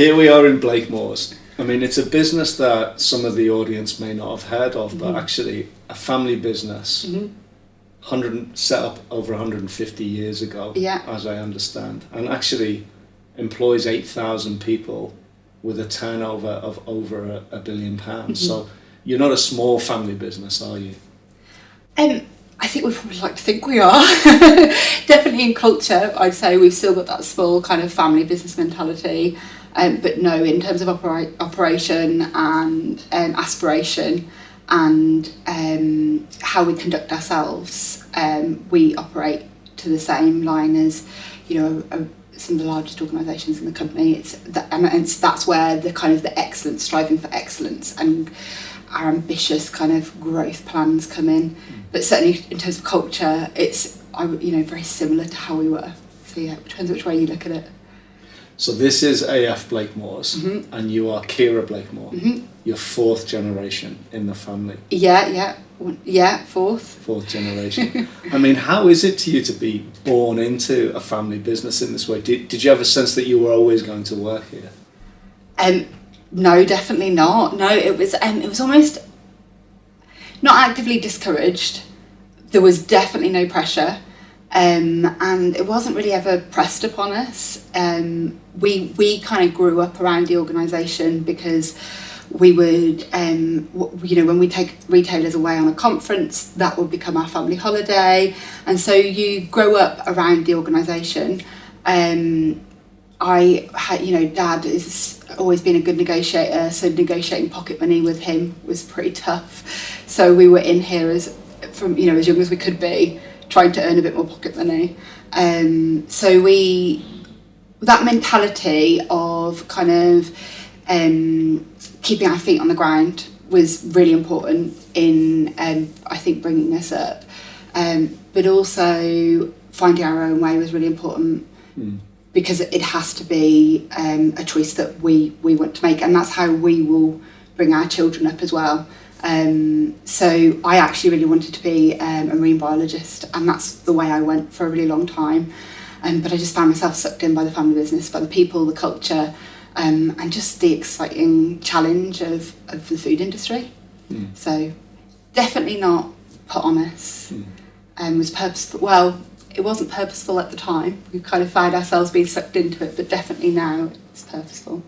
here we are in Blakemore's. I mean, it's a business that some of the audience may not have heard of, but actually a family business, set up over 150 years ago, as I understand, and actually employs 8,000 people with a turnover of over £1 billion. So you're not a small family business, are you? I think we probably like to think we are. Definitely in culture, I'd say we've still got that small kind of family business mentality. But no, in terms of operation and aspiration and how we conduct ourselves, we operate to the same line as, some of the largest organisations in the company. That's where the kind of the excellence, striving for excellence, and our ambitious kind of growth plans come in. But certainly in terms of culture, it's very similar to how we were. So yeah, it depends which way you look at it. So this is AF Blakemore's, and you are Caoire Blakemore. You're fourth generation in the family. Yeah, fourth. Fourth generation. I mean, how is it to you to be born into a family business in this way? Did you have a sense that you were always going to work here? No, definitely not. No, it was almost not actively discouraged. There was definitely no pressure. And it wasn't really ever pressed upon us. We kind of grew up around the organisation because we would, when we take retailers away on a conference, that would become our family holiday. And so you grow up around the organisation. Dad has always been a good negotiator, so negotiating pocket money with him was pretty tough. So we were in here as young as we could be, trying to earn a bit more pocket money. So that mentality of kind of keeping our feet on the ground was really important in, I think, bringing us up. But also finding our own way was really important because it has to be a choice that we want to make, and that's how we will bring our children up as well. So I actually really wanted to be a marine biologist, and that's the way I went for a really long time. But I just found myself sucked in by the family business, by the people, the culture, and just the exciting challenge of the food industry. So definitely not put on us. Was purposeful. Well, it wasn't purposeful at the time. We kind of found ourselves being sucked into it, but definitely now it's purposeful.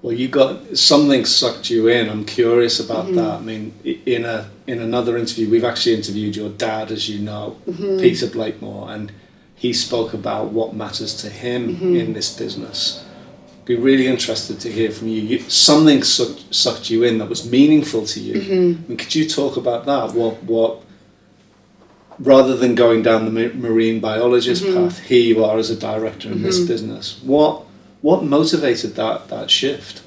Well, you got something sucked you in. I'm curious about that. I mean, in another interview, we've actually interviewed your dad, as you know, Peter Blakemore, and he spoke about what matters to him in this business. Be really interested to hear from you. Something sucked you in that was meaningful to you. I mean, could you talk about that? What rather than going down the marine biologist path, here you are as a director in this business. What motivated that shift?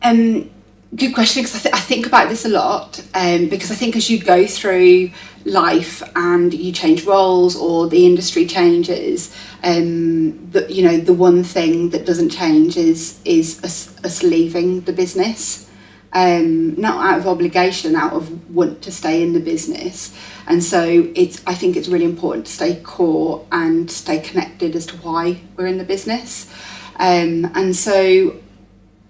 Good question, because I think about this a lot, because I think as you go through life and you change roles or the industry changes, the one thing that doesn't change is us leaving the business. Not out of obligation, out of want to stay in the business. And so I think it's really important to stay core and stay connected as to why we're in the business. And so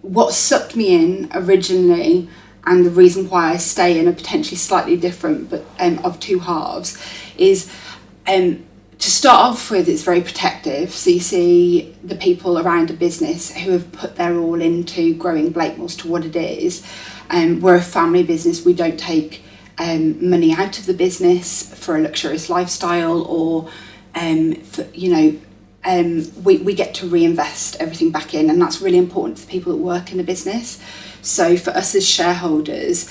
what sucked me in originally, and the reason why I stay in a potentially slightly different but of two halves, is to start off with, it's very protective. So you see the people around a business who have put their all into growing Blakemore's to what it is. We're a family business. We don't take money out of the business for a luxurious lifestyle, or we get to reinvest everything back in, and that's really important to the people that work in the business. So for us as shareholders,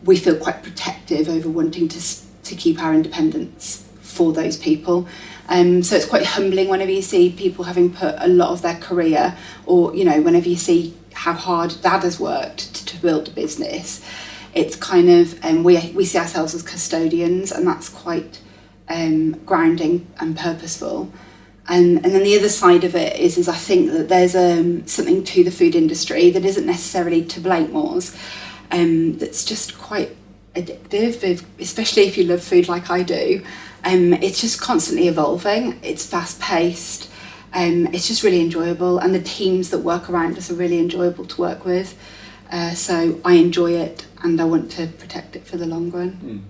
we feel quite protective over wanting to keep our independence for those people. So it's quite humbling whenever you see people having put a lot of their career, or whenever you see how hard Dad has worked to build a business. It's kind of we see ourselves as custodians, and that's quite grounding and purposeful. And then the other side of it is I think that there's something to the food industry that isn't necessarily to Blakemore's, that's just quite addictive, especially if you love food like I do. It's just constantly evolving. It's fast paced. It's just really enjoyable, and the teams that work around us are really enjoyable to work with. So I enjoy it, and I want to protect it for the long run.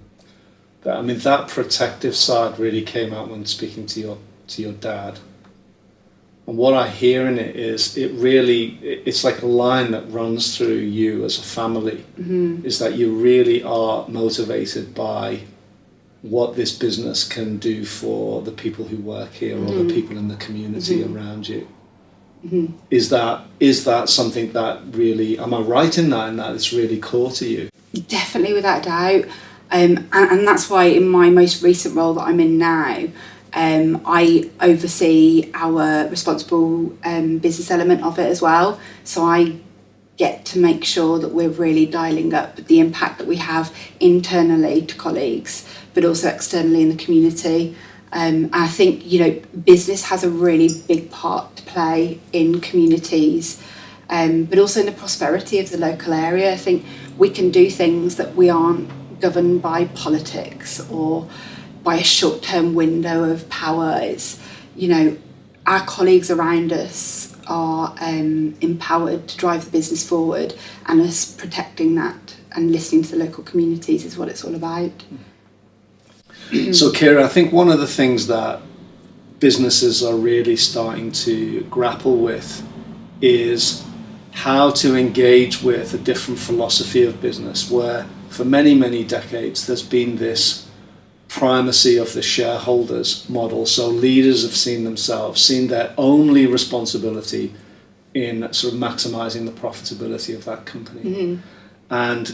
I mean, that protective side really came out when speaking to your dad. And what I hear in it is it's like a line that runs through you as a family, is that you really are motivated by what this business can do for the people who work here or the people in the community around you. Is that something that really, am I right in that it's really core to you? Definitely, without doubt. And that's why in my most recent role that I'm in now, I oversee our responsible business element of it as well. So I get to make sure that we're really dialing up the impact that we have internally to colleagues, but also externally in the community. I think, business has a really big part to play in communities, but also in the prosperity of the local area. I think we can do things that we aren't governed by politics or by a short-term window of power. It's, our colleagues around us are empowered to drive the business forward, and us protecting that and listening to the local communities is what it's all about. So Caoire, I think one of the things that businesses are really starting to grapple with is how to engage with a different philosophy of business, where for many, many decades there's been this primacy of the shareholders model. So leaders have seen their only responsibility in sort of maximising the profitability of that company. And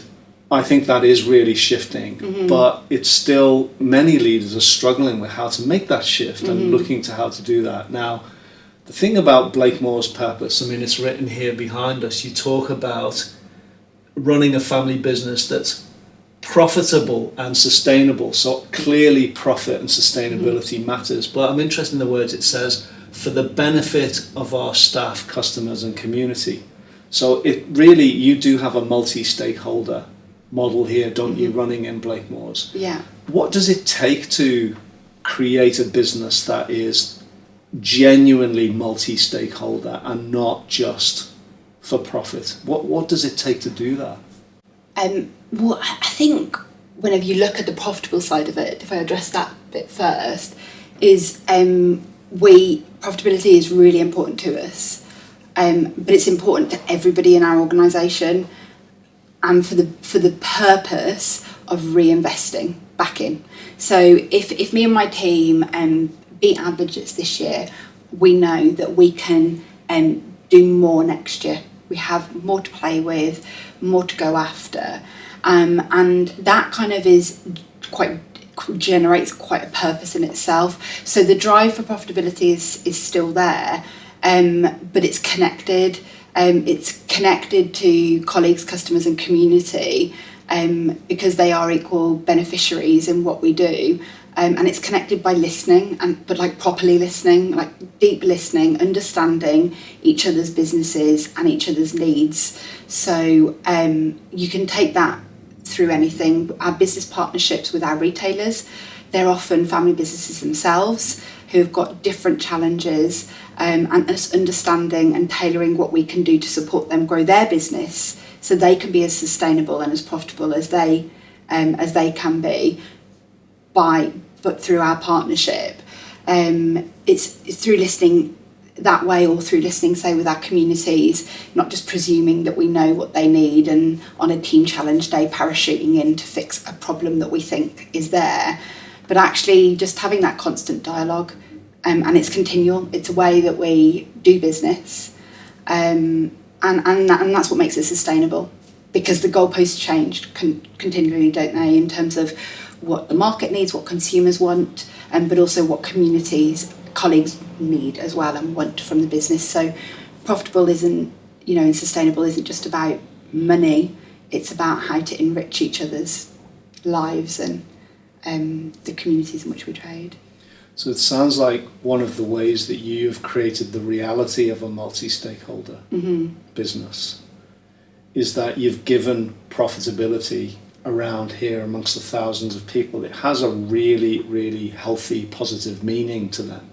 I think that is really shifting, but it's still, many leaders are struggling with how to make that shift and looking to how to do that. Now, the thing about Blakemore's purpose, I mean, it's written here behind us. You talk about running a family business that's profitable and sustainable. So clearly profit and sustainability matters, but I'm interested in the words it says, for the benefit of our staff, customers and community. So it really, you do have a multi-stakeholder model here, don't you, running in Blakemore's? Yeah. What does it take to create a business that is genuinely multi-stakeholder and not just for profit? What does it take to do that? Well, I think whenever you look at the profitable side of it, if I address that bit first, is profitability is really important to us, but it's important to everybody in our organisation, and for the purpose of reinvesting back in. So if me and my team beat our budgets this year, we know that we can do more next year. We have more to play with, more to go after, and that kind of generates quite a purpose in itself. So the drive for profitability is still there, but it's connected. It's connected to colleagues, customers and community, because they are equal beneficiaries in what we do. And it's connected by listening, but like properly listening, like deep listening, understanding each other's businesses and each other's needs. So you can take that through anything. Our business partnerships with our retailers, they're often family businesses themselves who have got different challenges, and us understanding and tailoring what we can do to support them grow their business so they can be as sustainable and as profitable as they can be. But through our partnership, it's through listening that way, or through listening, say, with our communities, not just presuming that we know what they need and on a team challenge day parachuting in to fix a problem that we think is there, but actually just having that constant dialogue, and it's continual. It's a way that we do business, and that's what makes it sustainable, because the goalposts change continually, don't they, in terms of what the market needs, what consumers want, but also what communities, colleagues need as well and want from the business. So profitable isn't, and sustainable isn't just about money, it's about how to enrich each other's lives and the communities in which we trade. So it sounds like one of the ways that you have created the reality of a multi-stakeholder business is that you've given profitability around here amongst the thousands of people. It has a really, really healthy, positive meaning to them.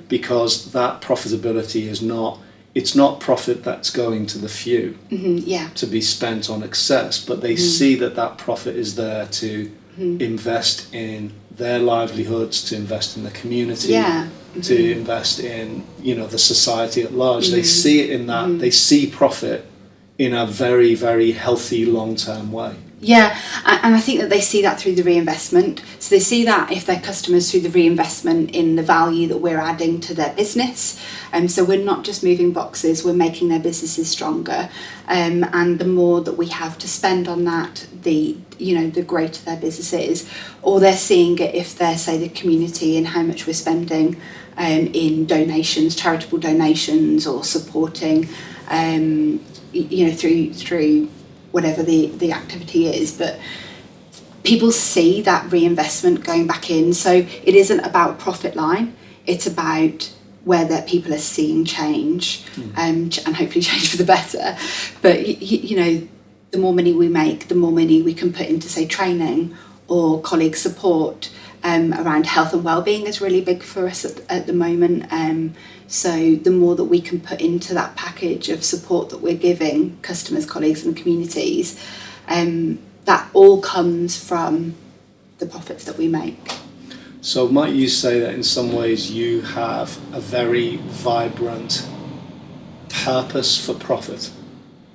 because that profitability is not, it's not profit that's going to the few to be spent on excess, but they see that that profit is there to invest in their livelihoods, to invest in the community, to invest in, you know, the society at large. They see it in that, they see profit in a very, very healthy long-term way. Yeah, and I think that they see that through the reinvestment. So they see that if they're customers through the reinvestment in the value that we're adding to their business. So we're not just moving boxes, we're making their businesses stronger. And the more that we have to spend on that, the greater their business is. Or they're seeing it if they're, say, the community and how much we're spending in donations, charitable donations, or supporting, through whatever the activity is, but people see that reinvestment going back in. So it isn't about profit line, it's about where that people are seeing change, and hopefully change for the better. But the more money we make, the more money we can put into, say, training or colleague support. Around health and well-being is really big for us at the moment. So the more that we can put into that package of support that we're giving customers, colleagues and communities, that all comes from the profits that we make. So might you say that in some ways you have a very vibrant purpose for profit?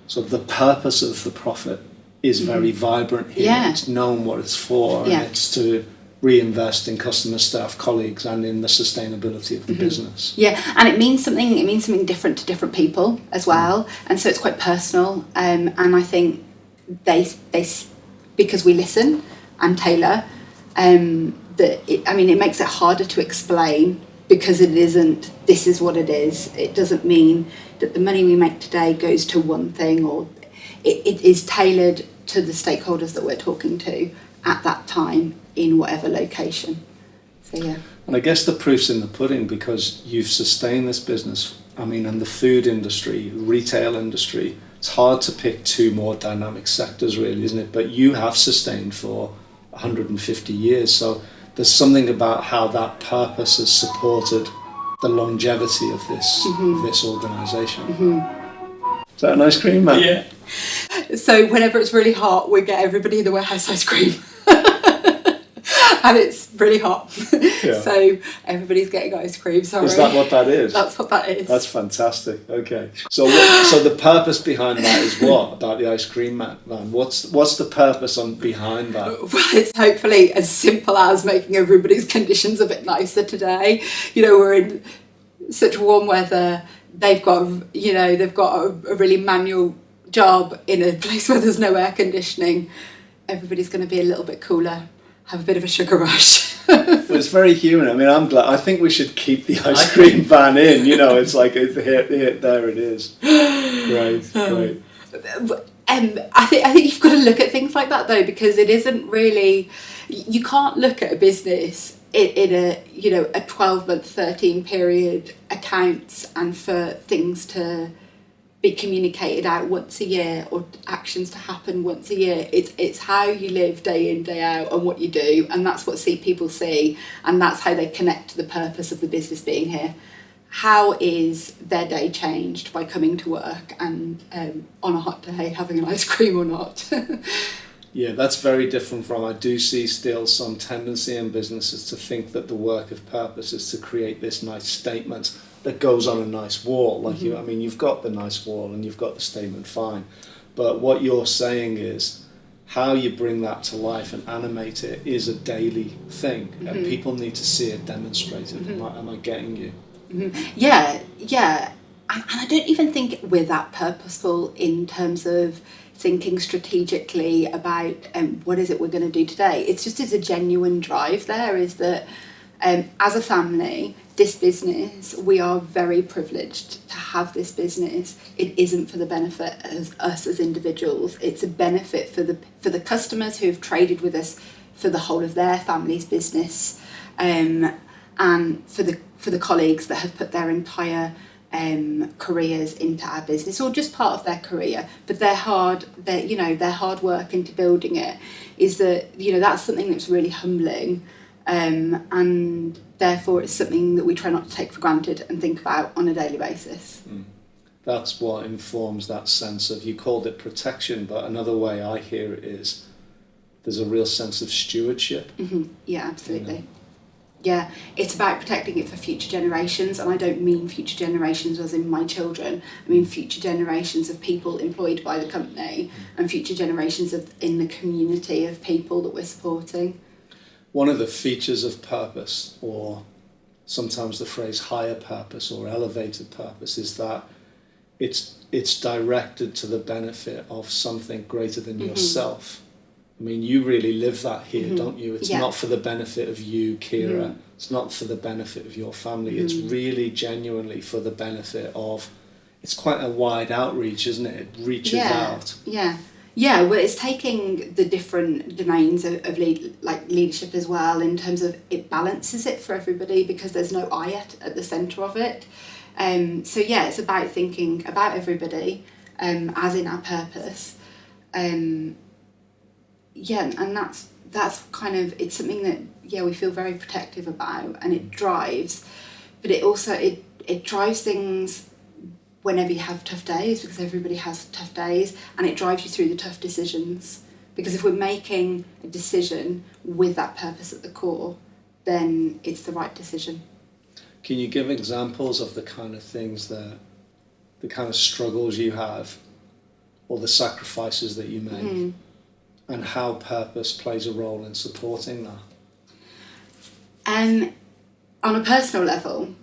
So the purpose of the profit is very vibrant here. Yeah. It's known what it's for, and it's to reinvest in customer, staff, colleagues, and in the sustainability of the business. Yeah, and it means something different to different people as well, and so it's quite personal. And I think they because we listen and tailor, it makes it harder to explain, because it isn't, this is what it is. It doesn't mean that the money we make today goes to one thing, or it is tailored to the stakeholders that we're talking to at that time in whatever location. So yeah. And I guess the proof's in the pudding, because you've sustained this business. I mean, and the food industry, retail industry, it's hard to pick two more dynamic sectors, really, isn't it? But you have sustained for 150 years. So there's something about how that purpose has supported the longevity of this organisation. Is that an ice cream, man? Yeah. So whenever it's really hot, we get everybody in the warehouse ice cream. And it's really hot. Yeah. So everybody's getting ice cream, sorry. Is that what that is? That's what that is. That's fantastic. Okay. So the purpose behind that is what? About the ice cream man? What's the purpose behind that? Well, it's hopefully as simple as making everybody's conditions a bit nicer today. We're in such warm weather. They've got a really manual job in a place where there's no air conditioning. Everybody's going to be a little bit cooler, have a bit of a sugar rush. Well, it's very human. I mean, I'm glad. I think we should keep the ice cream van in. It's like there it is. Great. I think you've got to look at things like that though, because it isn't really. You can't look at a business in a 12-month, 13 period accounts, and for things to be communicated out once a year, or actions to happen once a year. It's how you live day in, day out, and what you do, and that's what people see, and that's how they connect to the purpose of the business being here. How is their day changed by coming to work and on a hot day having an ice cream or not? Yeah, that's very different from, I do see still some tendency in businesses to think that the work of purpose is to create this nice statement that goes on a nice wall. Like you've got the nice wall and you've got the statement, fine. But what you're saying is how you bring that to life and animate it is a daily thing, and people need to see it demonstrated. Am I getting you? Yeah. And I don't even think we're that purposeful in terms of thinking strategically about what is it we're going to do today. It's a genuine drive there, is that as a family, this business, we are very privileged to have this business. It isn't for the benefit of us as individuals. It's a benefit for the customers who have traded with us for the whole of their family's business, and for the colleagues that have put their entire careers into our business, or just part of their career, but their hard work into building it, is that that's something that's really humbling. and therefore it's something that we try not to take for granted and think about on a daily basis. That's what informs that sense of, you called it protection, but another way I hear it is there's a real sense of stewardship. Yeah, absolutely. Yeah, it's about protecting it for future generations, and I don't mean future generations as in my children. I mean future generations of people employed by the company and future generations in the community of people that we're supporting. One of the features of purpose, or sometimes the phrase higher purpose or elevated purpose, is that it's directed to the benefit of something greater than yourself. I mean, you really live that here, don't you? It's not for the benefit of you, Caoire. It's not for the benefit of your family. It's really genuinely for the benefit of, it's quite a wide outreach, isn't it? It reaches out. Yeah, well, it's taking the different domains of leadership as well, in terms of it balances it for everybody, because there's no I at the centre of it. So yeah, it's about thinking about everybody as in our purpose. And that's kind of, it's something that we feel very protective about, and it drives, but it also it drives things whenever you have tough days, because everybody has tough days, and it drives you through the tough decisions, because if we're making a decision with that purpose at the core, then it's the right decision. Can you give examples of the kind of things the kind of struggles you have, or the sacrifices that you make, and how purpose plays a role in supporting that? On a personal level,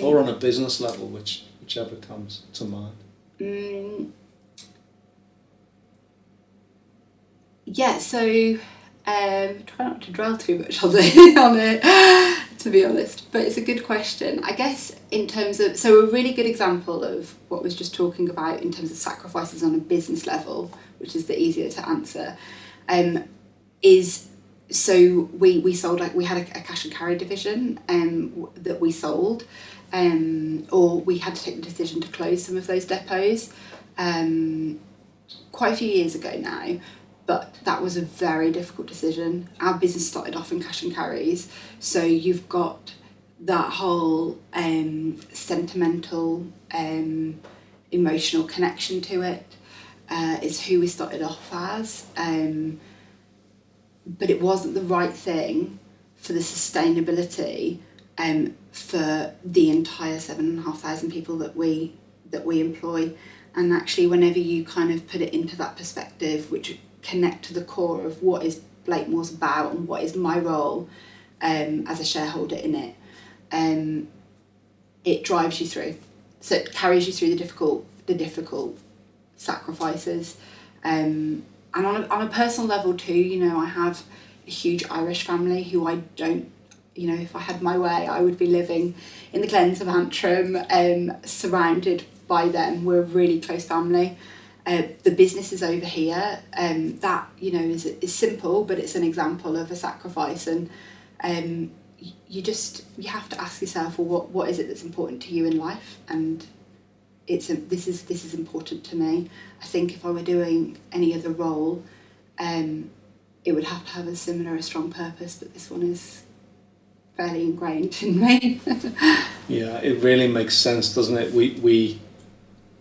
or on a business level, whichever comes to mind. So try not to dwell too much on it, to be honest, but it's a good question. I guess in terms of, so a really good example of what I was just talking about in terms of sacrifices on a business level, which is the easier to answer, is, so we sold, we had a cash and carry division that we sold, or we had to take the decision to close some of those depots quite a few years ago now, but that was a very difficult decision. Our business started off in cash and carries, so you've got that whole sentimental, emotional connection to it. It's who we started off as, but it wasn't the right thing for the sustainability for the entire 7,500 people that we employ. And actually, whenever you kind of put it into that perspective, which connect to the core of what is Blakemore's about and what is my role as a shareholder in it, it drives you through. So it carries you through the difficult sacrifices. And on a personal level too, I have a huge Irish family who I don't, if I had my way, I would be living in the Glens of Antrim, surrounded by them. We're a really close family. The business is over here. That is simple, but it's an example of a sacrifice. And you have to ask yourself, well, what is it that's important to you in life? And this is important to me. I think if I were doing any other role, it would have to have a strong purpose, but this one is fairly ingrained in me. Yeah, it really makes sense, doesn't it?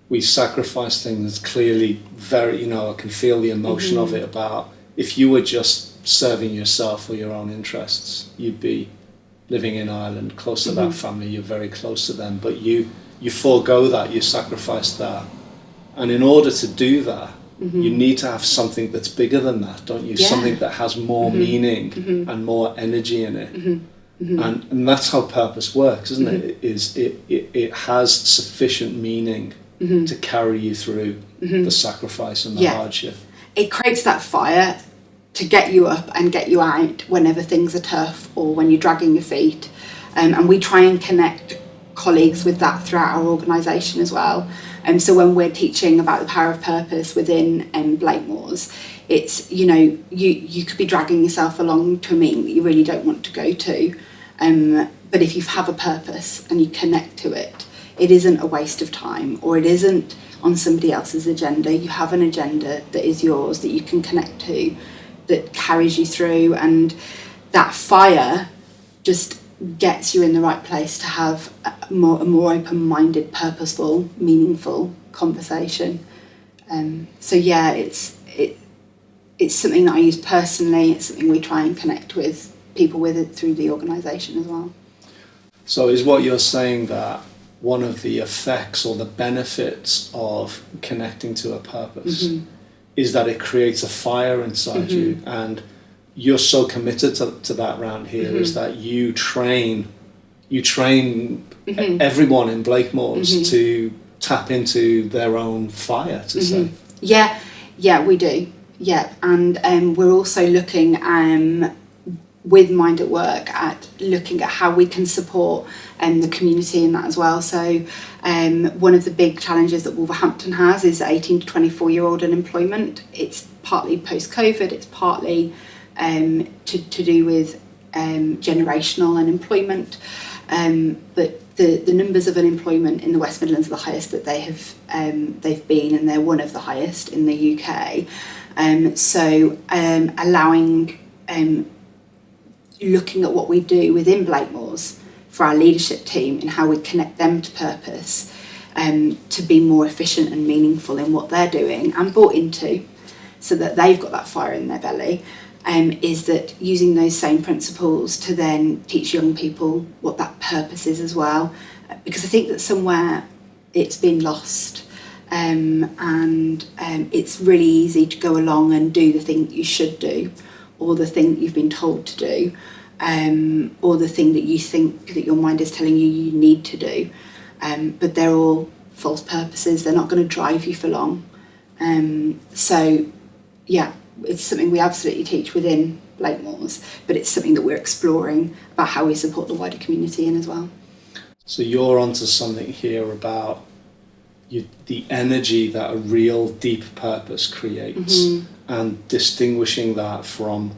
We sacrifice things clearly, very, I can feel the emotion of it. About, if you were just serving yourself or your own interests, you'd be living in Ireland, close to that family, you're very close to them, but you forego that, you sacrifice that. And in order to do that, you need to have something that's bigger than that, don't you? Yeah. Something that has more meaning and more energy in it. And that's how purpose works, isn't it? It has sufficient meaning to carry you through the sacrifice and the hardship. It creates that fire to get you up and get you out whenever things are tough or when you're dragging your feet. And we try and connect colleagues with that throughout our organisation as well. So when we're teaching about the power of purpose within Blakemore's, it's, you could be dragging yourself along to a meeting that you really don't want to go to. But if you have a purpose and you connect to it, it isn't a waste of time, or it isn't on somebody else's agenda. You have an agenda that is yours, that you can connect to, that carries you through. And that fire just gets you in the right place to have a more open-minded, purposeful, meaningful conversation. So yeah, it's something that I use personally. It's something we try and connect with people with it through the organisation as well. So is what you're saying that one of the effects or the benefits of connecting to a purpose is that it creates a fire inside you, and you're so committed to that round here is that you train everyone in Blakemore's to tap into their own fire, to say. Yeah, we do. Yeah, and we're also looking with Mind at Work at looking at how we can support the community in that as well. So one of the big challenges that Wolverhampton has is 18 to 24-year-old unemployment. It's partly post-COVID, it's partly to do with generational unemployment, but the numbers of unemployment in the West Midlands are the highest that they've been, and they're one of the highest in the UK. So allowing looking at what we do within Blakemore's for our leadership team and how we connect them to purpose, to be more efficient and meaningful in what they're doing and bought into, so that they've got that fire in their belly, is that using those same principles to then teach young people what that purpose is as well, because I think that somewhere it's been lost, and it's really easy to go along and do the thing that you should do, or the thing that you've been told to do, or the thing that you think that your mind is telling you need to do, but they're all false purposes. They're not going to drive you for long. So yeah, it's something we absolutely teach within Blakemore's, but it's something that we're exploring about how we support the wider community in as well. So you're onto something here about the energy that a real deep purpose creates, and distinguishing that from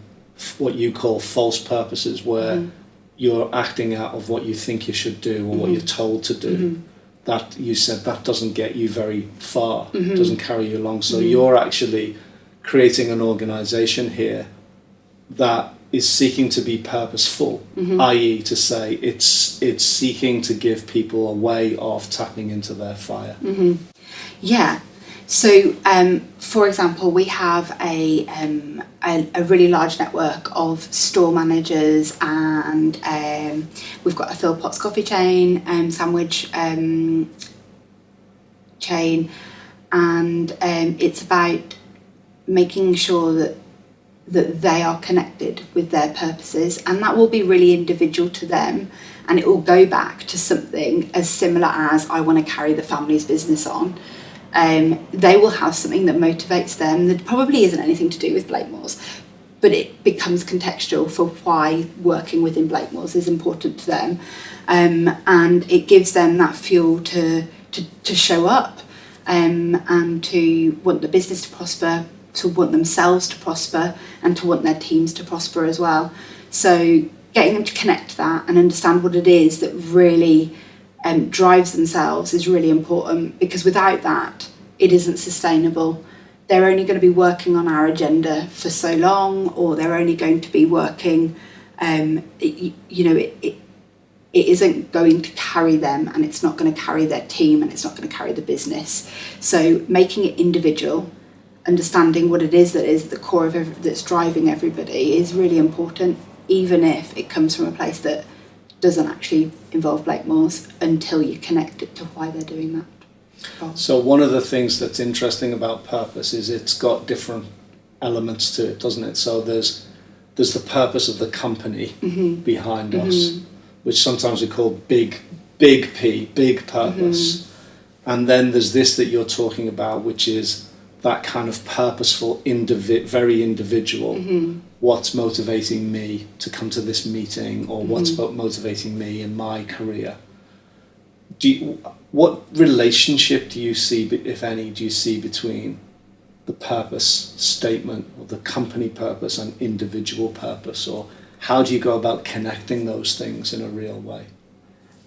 what you call false purposes, where you're acting out of what you think you should do or what you're told to do. That, you said, that doesn't get you very far, doesn't carry you along. So you're actually creating an organisation here that is seeking to be purposeful, i.e. to say it's seeking to give people a way of tapping into their fire. Yeah. So, for example, we have a really large network of store managers, and we've got a Phil Potts coffee chain, sandwich chain, and it's about making sure that they are connected with their purposes, and that will be really individual to them, and it will go back to something as similar as, I want to carry the family's business on. They will have something that motivates them that probably isn't anything to do with Blakemore's, but it becomes contextual for why working within Blakemore's is important to them, and it gives them that fuel to show up, and to want the business to prosper, to want themselves to prosper, and to want their teams to prosper as well. So getting them to connect that and understand what it is that really drives themselves is really important, because without that, it isn't sustainable. They're only going to be working on our agenda for so long, or they're only going to be working, it isn't going to carry them, and it's not going to carry their team, and it's not going to carry the business. So making it individual, understanding what it is that is the core of that's driving everybody is really important, even if it comes from a place that doesn't actually involve Blakemores, until you connect it to why they're doing that. So one of the things that's interesting about purpose is it's got different elements to it, doesn't it? So there's the purpose of the company behind us, which sometimes we call big P, big purpose. And then there's this that you're talking about, which is that kind of purposeful, very individual. What's motivating me to come to this meeting, or what's motivating me in my career? What relationship do you see, if any, do you see between the purpose statement or the company purpose and individual purpose? Or how do you go about connecting those things in a real way?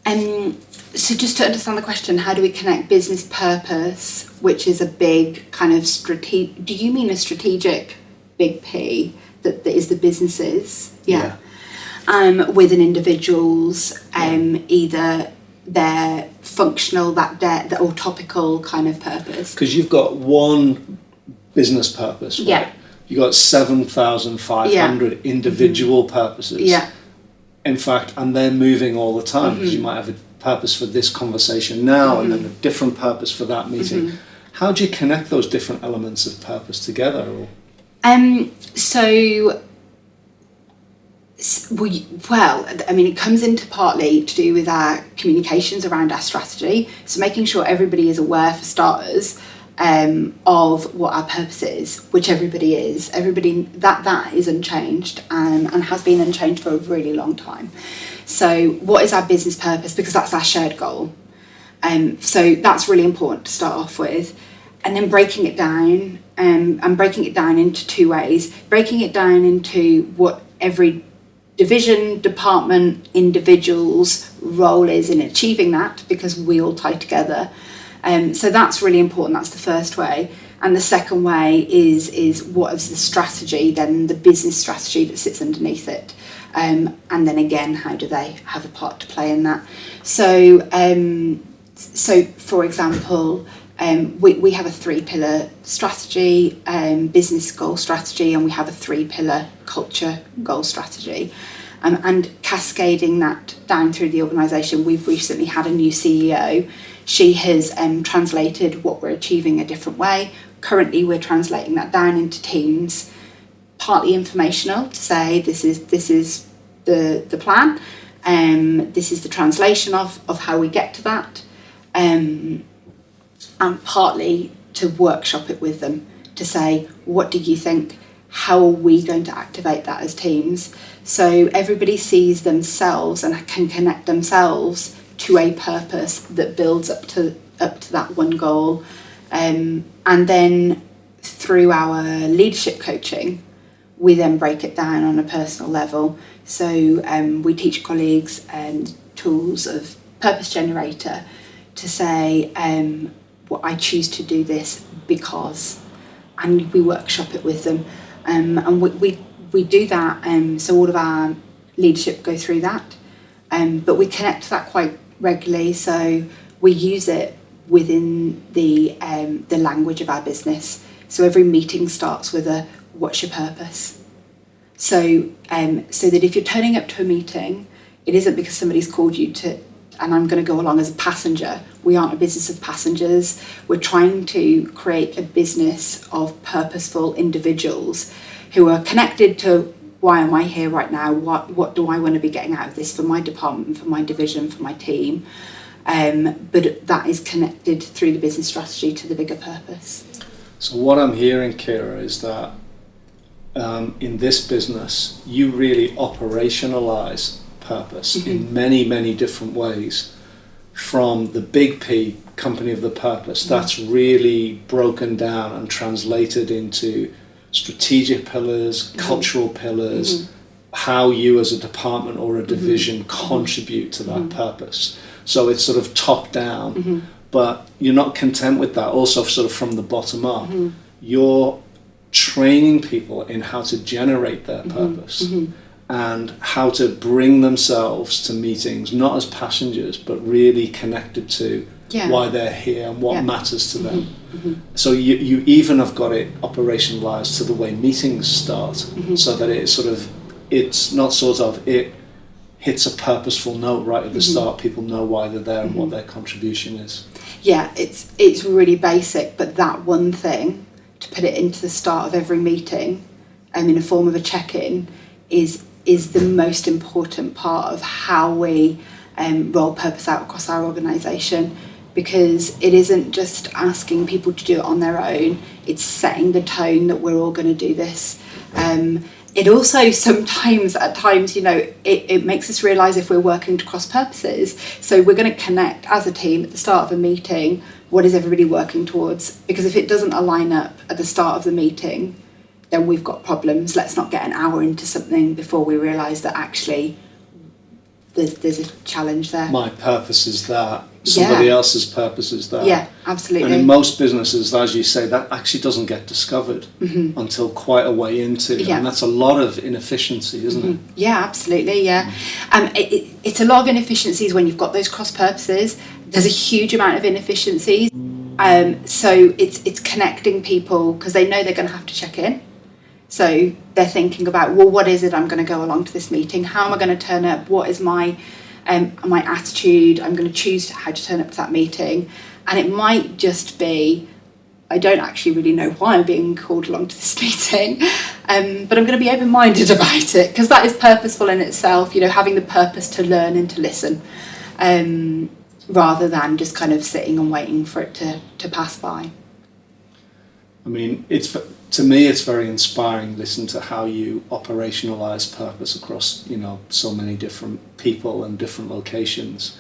So just to understand the question, how do we connect business purpose, which is a big kind of strategic, do you mean a strategic big P that is the businesses? Yeah. with an individual's either their functional or topical kind of purpose. Because you've got one business purpose, right? Yeah. You've got 7,500 individual purposes. Yeah. In fact, and they're moving all the time, because you might have a purpose for this conversation now and then a different purpose for that meeting. How do you connect those different elements of purpose together? Or? It comes into partly to do with our communications around our strategy. So making sure everybody is aware, for starters, of what our purpose is, which everybody is. Everybody, that is unchanged and has been unchanged for a really long time. So what is our business purpose? Because that's our shared goal. So that's really important to start off with. And then breaking it down, and breaking it down into two ways. Breaking it down into what every division, department, individual's role is in achieving that, because we all tie together. So that's really important. That's the first way. And the second way is what is the strategy, then the business strategy that sits underneath it. And then again, how do they have a part to play in that? So for example, we have a 3-pillar strategy, business goal strategy, and we have a 3-pillar culture goal strategy. And cascading that down through the organisation, we've recently had a new CEO. She has translated what we're achieving a different way. Currently, we're translating that down into teams, partly informational, to say this is the plan, this is the translation of how we get to that, and partly to workshop it with them, to say, what do you think? How are we going to activate that as teams? So everybody sees themselves and can connect themselves to a purpose that builds up to that one goal. And then through our leadership coaching, we then break it down on a personal level. So we teach colleagues tools of purpose generator to say, well, I choose to do this because, and we workshop it with them. And we do that, so all of our leadership go through that, but we connect to that quite regularly, so we use it within the language of our business. So every meeting starts with a what's your purpose? So that if you're turning up to a meeting, it isn't because somebody's called you to, and I'm going to go along as a passenger. We aren't a business of passengers. We're trying to create a business of purposeful individuals who are connected to, why am I here right now? What do I want to be getting out of this for my department, for my division, for my team? But that is connected through the business strategy to the bigger purpose. So what I'm hearing, Caoire, is that in this business, you really operationalize purpose in many, many different ways. From the big P, company of the purpose, that's really broken down and translated into strategic pillars, cultural pillars, how you as a department or a division contribute to that purpose. So it's sort of top down, but you're not content with that. Also sort of from the bottom up, you're training people in how to generate their purpose and how to bring themselves to meetings, not as passengers, but really connected to why they're here and what matters to them. So you even have got it operationalized to the way meetings start, so that it hits a purposeful note right at the start. People know why they're there and what their contribution is. Yeah, it's really basic, but that one thing, to put it into the start of every meeting, in a form of a check-in, is the most important part of how we roll purpose out across our organisation. Because it isn't just asking people to do it on their own, it's setting the tone that we're all going to do this. It also sometimes, at times, it makes us realise if we're working to cross purposes. So we're going to connect as a team at the start of a meeting, what is everybody working towards? Because if it doesn't align up at the start of the meeting, then we've got problems. Let's not get an hour into something before we realise that actually there's a challenge there. My purpose is that, somebody else's purpose is there. Yeah, absolutely. And in most businesses, as you say, that actually doesn't get discovered until quite a way into. Yeah. And that's a lot of inefficiency, isn't it? Yeah, absolutely, yeah. It's a lot of inefficiencies when you've got those cross purposes. There's a huge amount of inefficiencies. So it's connecting people because they know they're going to have to check in. So they're thinking about, well, what is it I'm going to go along to this meeting? How am I going to turn up? What is my attitude? I'm going to choose how to turn up to that meeting. And it might just be, I don't actually really know why I'm being called along to this meeting, but I'm going to be open-minded about it because that is purposeful in itself, having the purpose to learn and to listen, rather than just kind of sitting and waiting for it to pass by. I mean, to me, it's very inspiring. Listen to how you operationalize purpose across, so many different people and different locations.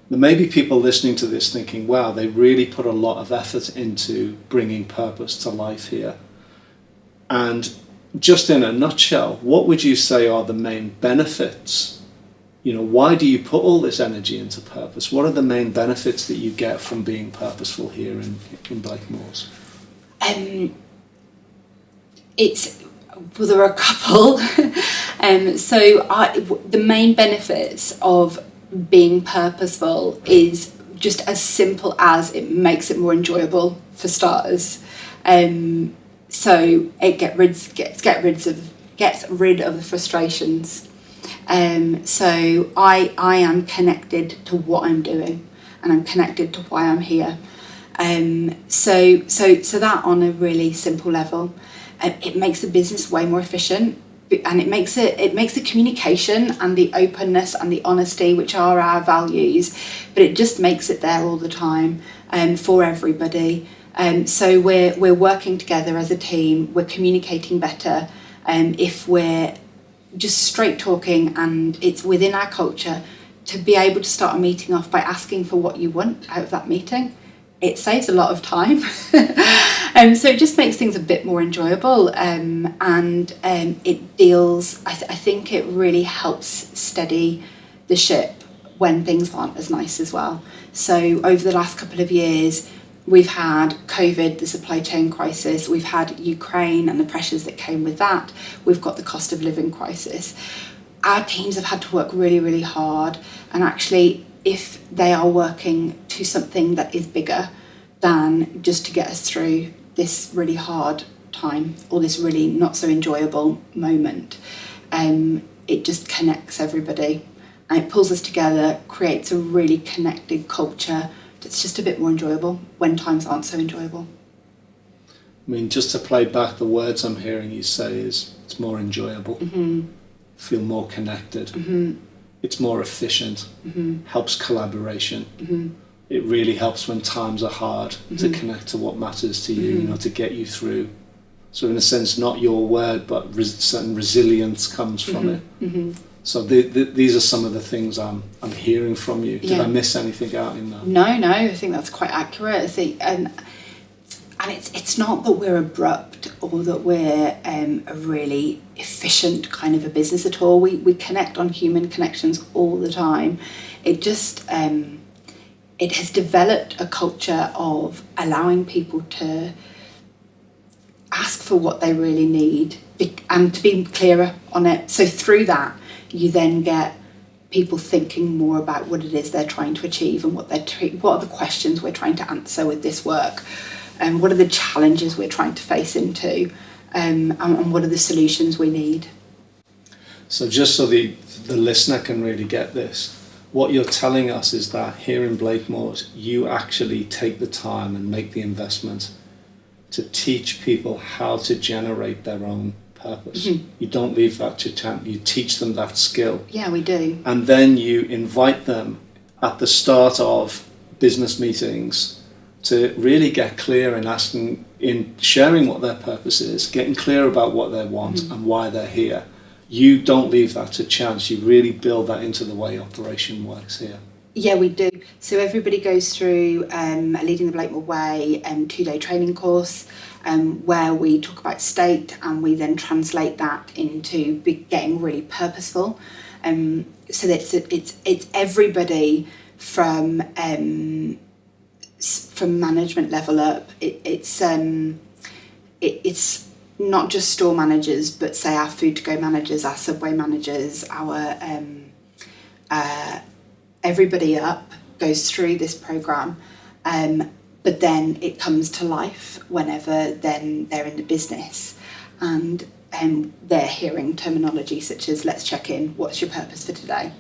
There may be people listening to this thinking, wow, they really put a lot of effort into bringing purpose to life here. And just in a nutshell, what would you say are the main benefits? Why do you put all this energy into purpose? What are the main benefits that you get from being purposeful here in Blakemore? There are a couple. The main benefits of being purposeful is just as simple as it makes it more enjoyable for starters. So it gets rid of the frustrations. So I am connected to what I'm doing, and I'm connected to why I'm here. So that on a really simple level, it makes the business way more efficient, and it makes the communication and the openness and the honesty, which are our values, but it just makes it there all the time, for everybody. So we're working together as a team. We're communicating better, if we're just straight talking, and it's within our culture to be able to start a meeting off by asking for what you want out of that meeting. It saves a lot of time. So it just makes things a bit more enjoyable, and it deals, I think it really helps steady the ship when things aren't as nice as well. So over the last couple of years, we've had COVID, the supply chain crisis, we've had Ukraine and the pressures that came with that, we've got the cost of living crisis. Our teams have had to work really, really hard, and actually if they are working to something that is bigger than just to get us through this really hard time or this really not so enjoyable moment, it just connects everybody and it pulls us together, creates a really connected culture that's just a bit more enjoyable when times aren't so enjoyable. I mean, just to play back, the words I'm hearing you say is it's more enjoyable, feel more connected, it's more efficient, helps collaboration. It really helps when times are hard to connect to what matters to you, to get you through. So in a sense, not your word, but certain resilience comes from it. So these are some of the things I'm hearing from you. Did I miss anything out in that? No, I think that's quite accurate. I think, and it's not that we're abrupt or that we're a really efficient kind of a business at all. We connect on human connections all the time. It just it has developed a culture of allowing people to ask for what they really need and to be clearer on it. So through that, you then get people thinking more about what it is they're trying to achieve and what are the questions we're trying to answer with this work, and what are the challenges we're trying to face into, and what are the solutions we need. So just so the listener can really get this, what you're telling us is that here in Blakemore, you actually take the time and make the investment to teach people how to generate their own purpose. You don't leave that to chance, you teach them that skill. Yeah, we do. And then you invite them at the start of business meetings to really get clear in sharing what their purpose is, getting clear about what they want and why they're here. You don't leave that to chance, you really build that into the way operation works here. Yeah, we do. So everybody goes through a Leading the Blakemore Way 2-day training course, where we talk about state and we then translate that into getting really purposeful. So that it's everybody from management level up. It's not just store managers, but say our food to go managers, our Subway managers, our everybody up goes through this program, but then it comes to life whenever then they're in the business, and they're hearing terminology such as let's check in, what's your purpose for today?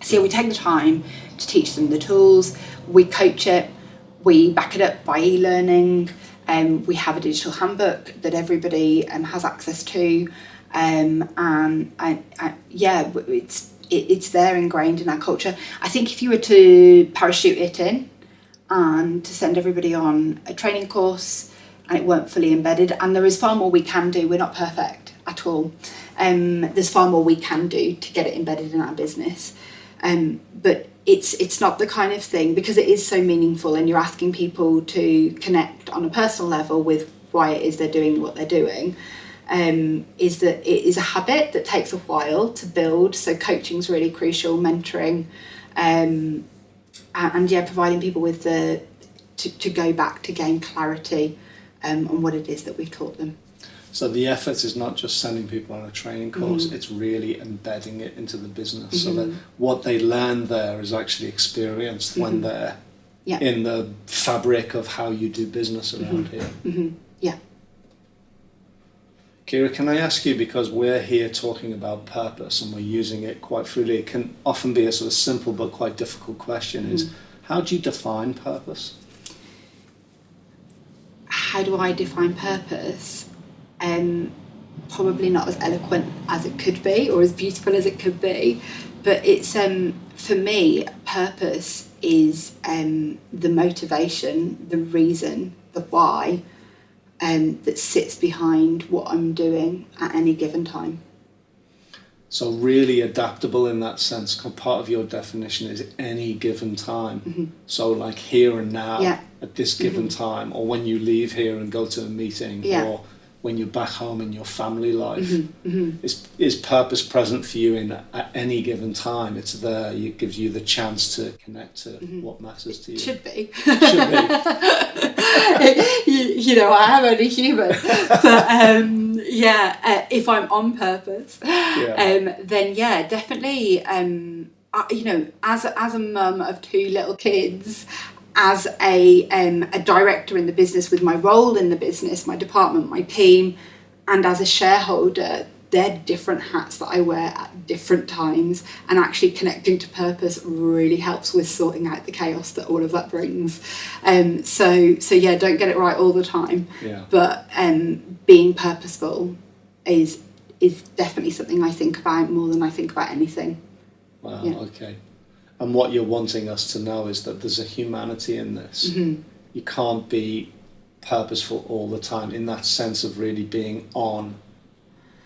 So we take the time to teach them the tools, we coach it, we back it up by e-learning, we have a digital handbook that everybody has access to, it's there ingrained in our culture. I think if you were to parachute it in and to send everybody on a training course and it weren't fully embedded, and there is far more we can do, we're not perfect at all, there's far more we can do to get it embedded in our business, but it's not the kind of thing, because it is so meaningful and you're asking people to connect on a personal level with why it is they're doing what they're doing, is that it is a habit that takes a while to build. So coaching is really crucial, mentoring, and providing people with to go back to gain clarity on what it is that we've taught them. So the effort is not just sending people on a training course, it's really embedding it into the business, so that what they learn there is actually experienced when they're in the fabric of how you do business around here. Yeah. Caoire, can I ask you, because we're here talking about purpose and we're using it quite freely, it can often be a sort of simple but quite difficult question, is how do you define purpose? How do I define purpose? Probably not as eloquent as it could be or as beautiful as it could be, but it's for me, purpose is the motivation, the reason, the why that sits behind what I'm doing at any given time. So really adaptable in that sense. Part of your definition is any given time. So like here and now, at this given time, or when you leave here and go to a meeting, or when you're back home in your family life. Is purpose present for you at any given time? It's there. It gives you the chance to connect to what matters to you. Should be. Should be. I am only human, but if I'm on purpose, then definitely. As a mum of two little kids, as a director in the business with my role in the business, my department, my team, and as a shareholder, they're different hats that I wear at different times, and actually connecting to purpose really helps with sorting out the chaos that all of that brings. So don't get it right all the time, but being purposeful is definitely something I think about more than I think about anything. Wow, okay. And what you're wanting us to know is that there's a humanity in this. You can't be purposeful all the time, in that sense of really being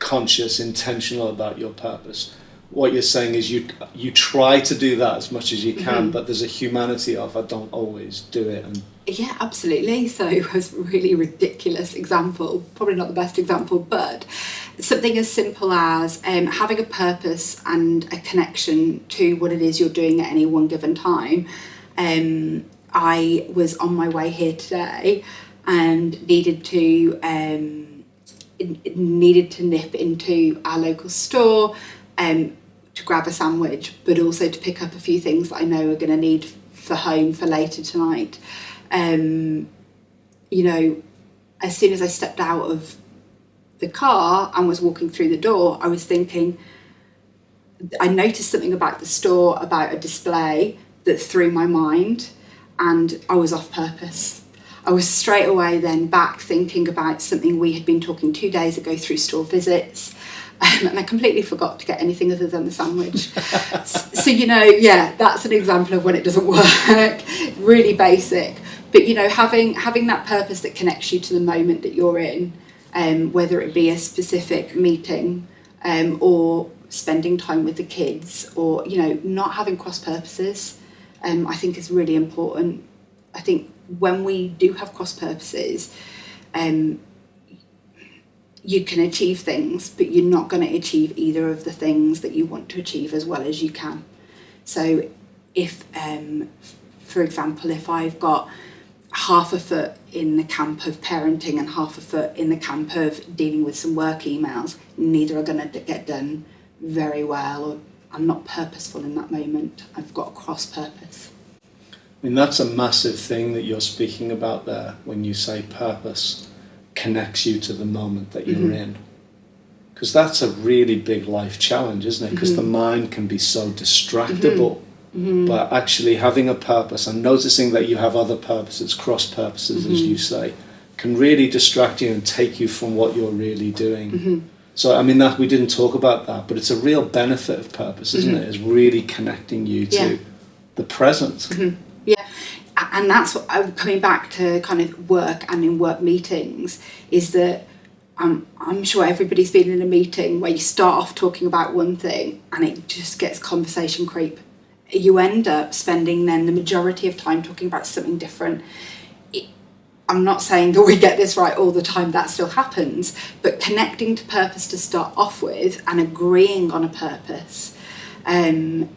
conscious, intentional about your purpose. What you're saying is you try to do that as much as you can, but there's a humanity of I don't always do it. And yeah, absolutely. So it was a really ridiculous example, probably not the best example, but something as simple as having a purpose and a connection to what it is you're doing at any one given time. I was on my way here today and needed to nip into our local store to grab a sandwich, but also to pick up a few things that I know are going to need for home for later tonight. As soon as I stepped out of the car and was walking through the door, I was thinking, I noticed something about the store, about a display that threw my mind, and I was off purpose. I was straight away then back thinking about something we had been talking 2 days ago through store visits, and I completely forgot to get anything other than the sandwich. So, that's an example of when it doesn't work, really basic. But, having that purpose that connects you to the moment that you're in, whether it be a specific meeting or spending time with the kids, or, not having cross purposes, I think is really important. I think when we do have cross purposes, you can achieve things, but you're not going to achieve either of the things that you want to achieve as well as you can. So if, for example, if I've got half a foot in the camp of parenting and half a foot in the camp of dealing with some work emails, neither are going to get done very well, or I'm not purposeful in that moment. I've got cross purpose. I mean, that's a massive thing that you're speaking about there when you say purpose connects you to the moment that you're in. Because that's a really big life challenge, isn't it? Because the mind can be so distractible. But actually having a purpose and noticing that you have other purposes, cross purposes, as you say, can really distract you and take you from what you're really doing. So, I mean, that we didn't talk about that, but it's a real benefit of purpose, isn't it? It's really connecting you to the present. Yeah, and that's what I'm coming back to kind of work and in work meetings, is that I'm sure everybody's been in a meeting where you start off talking about one thing and it just gets conversation creep. You end up spending then the majority of time talking about something different. I'm not saying that we get this right all the time, that still happens, but connecting to purpose to start off with and agreeing on a purpose. And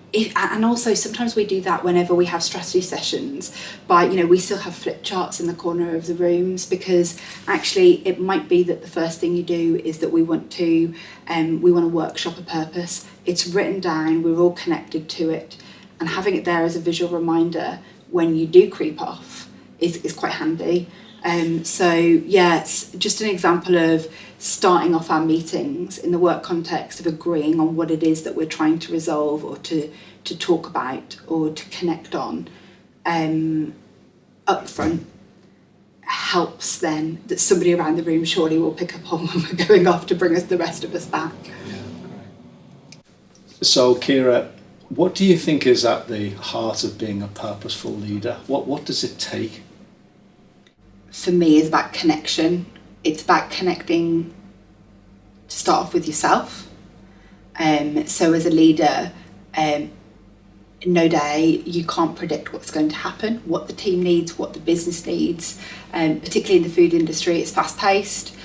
also sometimes we do that whenever we have strategy sessions by, we still have flip charts in the corner of the rooms, because actually it might be that the first thing you do is that we want to workshop a purpose. It's written down, we're all connected to it, and having it there as a visual reminder when you do creep off is quite handy. So yeah, it's just an example of starting off our meetings in the work context of agreeing on what it is that we're trying to resolve or to talk about or to connect on up front. Helps then that somebody around the room surely will pick up on when we're going off to bring us the rest of us back. So Caoire, what do you think is at the heart of being a purposeful leader? What does it take? For me, it's about connection. It's about connecting to start off with yourself. So as a leader, no day you can't predict what's going to happen, what the team needs, what the business needs. Particularly in the food industry, it's fast-paced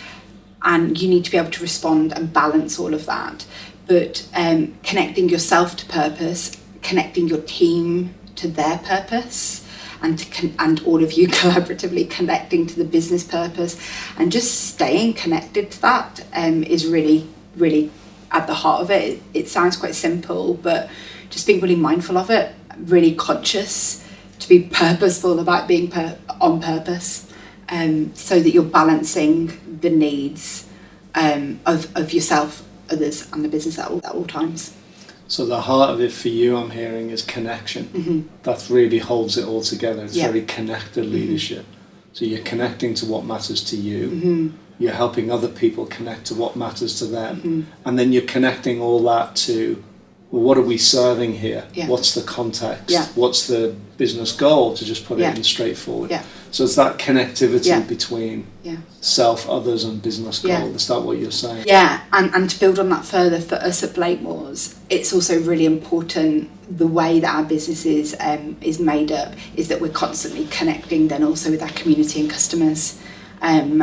and you need to be able to respond and balance all of that. But connecting yourself to purpose, connecting your team to their purpose, and all of you collaboratively connecting to the business purpose, and just staying connected to that is really, really at the heart of it. It sounds quite simple, but just being really mindful of it, really conscious to be purposeful about being on purpose, so that you're balancing the needs of yourself, others, and the business at all times. So the heart of it for you, I'm hearing, is connection. That really holds it all together. It's very connected leadership. So you're connecting to what matters to you. You're helping other people connect to what matters to them. And then you're connecting all that to, well, what are we serving here? What's the context? What's the business goal, to just put it in straightforward? So it's that connectivity between self, others, and business goal. Is that what you're saying? Yeah, and to build on that further, for us at Blakemore's, it's also really important, the way that our business is made up is that we're constantly connecting then also with our community and customers, and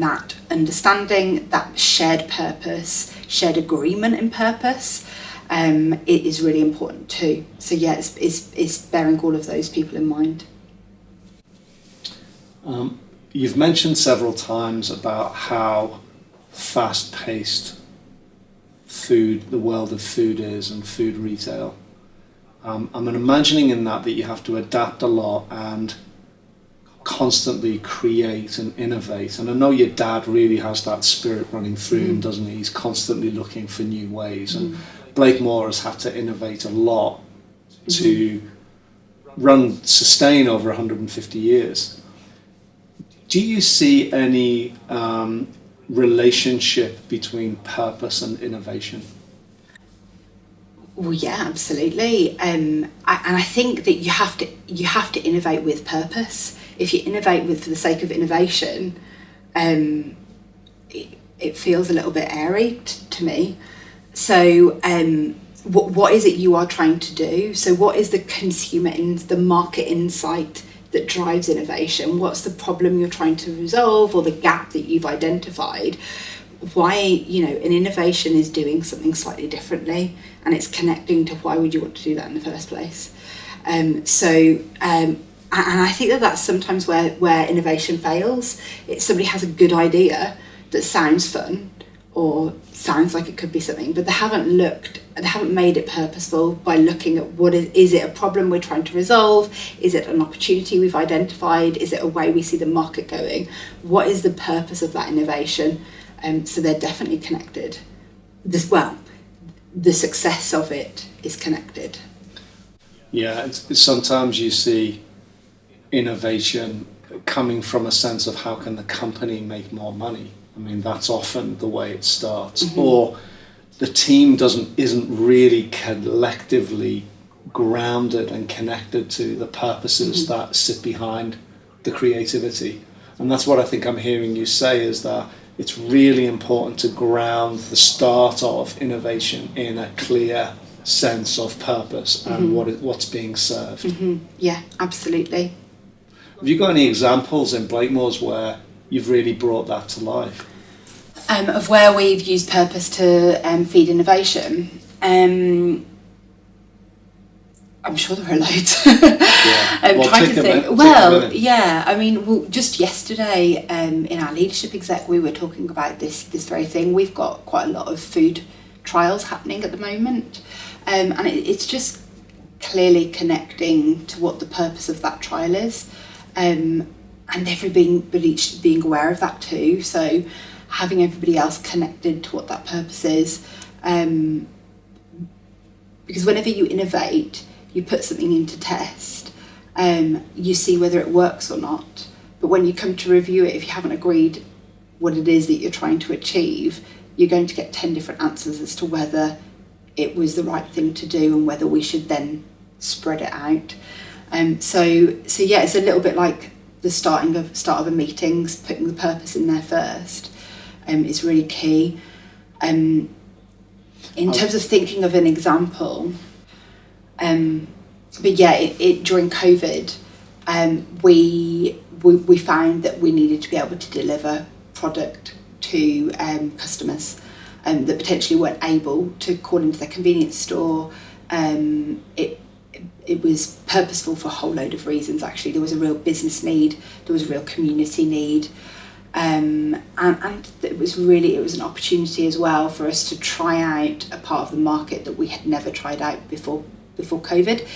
that understanding, that shared purpose, shared agreement in purpose, it is really important too. So yeah, it's bearing all of those people in mind. You've mentioned several times about how fast-paced the world of food is, and food retail. I'm imagining in that you have to adapt a lot and constantly create and innovate. And I know your dad really has that spirit running through him, doesn't he? He's constantly looking for new ways. And Blakemore has had to innovate a lot to sustain over 150 years. Do you see any relationship between purpose and innovation? Well, yeah, absolutely. And I think that you have to innovate with purpose. If you innovate for the sake of innovation, it feels a little bit airy to me. So what is it you are trying to do? So what is the the market insight that drives innovation? What's the problem you're trying to resolve, or the gap that you've identified? why, an innovation is doing something slightly differently, and it's connecting to why would you want to do that in the first place. And I think that's sometimes where innovation fails. Somebody has a good idea that sounds fun or sounds like it could be something, but they haven't made it purposeful by looking at what is it a problem we're trying to resolve? Is it an opportunity we've identified? Is it a way we see the market going? What is the purpose of that innovation? So they're definitely connected. The success of it is connected. Yeah, sometimes you see innovation coming from a sense of how can the company make more money. I mean, that's often the way it starts. Mm-hmm. Or the team isn't really collectively grounded and connected to the purposes mm-hmm. that sit behind the creativity. And that's what I think I'm hearing you say, is that it's really important to ground the start of innovation in a clear sense of purpose and mm-hmm. what's being served. Mm-hmm. Yeah, absolutely. Have you got any examples in Blakemore's where you've really brought that to life? Of where we've used purpose to feed innovation? I'm sure there are loads. Yeah. I'm trying to think. Well, yeah. I mean, just yesterday in our leadership exec, we were talking about this very thing. We've got quite a lot of food trials happening at the moment, and it's just clearly connecting to what the purpose of that trial is, and everybody being aware of that too. So having everybody else connected to what that purpose is, because whenever you innovate, you put something into test, you see whether it works or not. But when you come to review it, if you haven't agreed what it is that you're trying to achieve, you're going to get 10 different answers as to whether it was the right thing to do and whether we should then spread it out. So yeah, it's a little bit like the start of a meeting, putting the purpose in there first is really key. In terms of thinking of an example, but yeah, during COVID, we found that we needed to be able to deliver product to customers that potentially weren't able to call into their convenience store. It was purposeful for a whole load of reasons. Actually, there was a real business need, there was a real community need, and it was an opportunity as well for us to try out a part of the market that we had never tried out before COVID.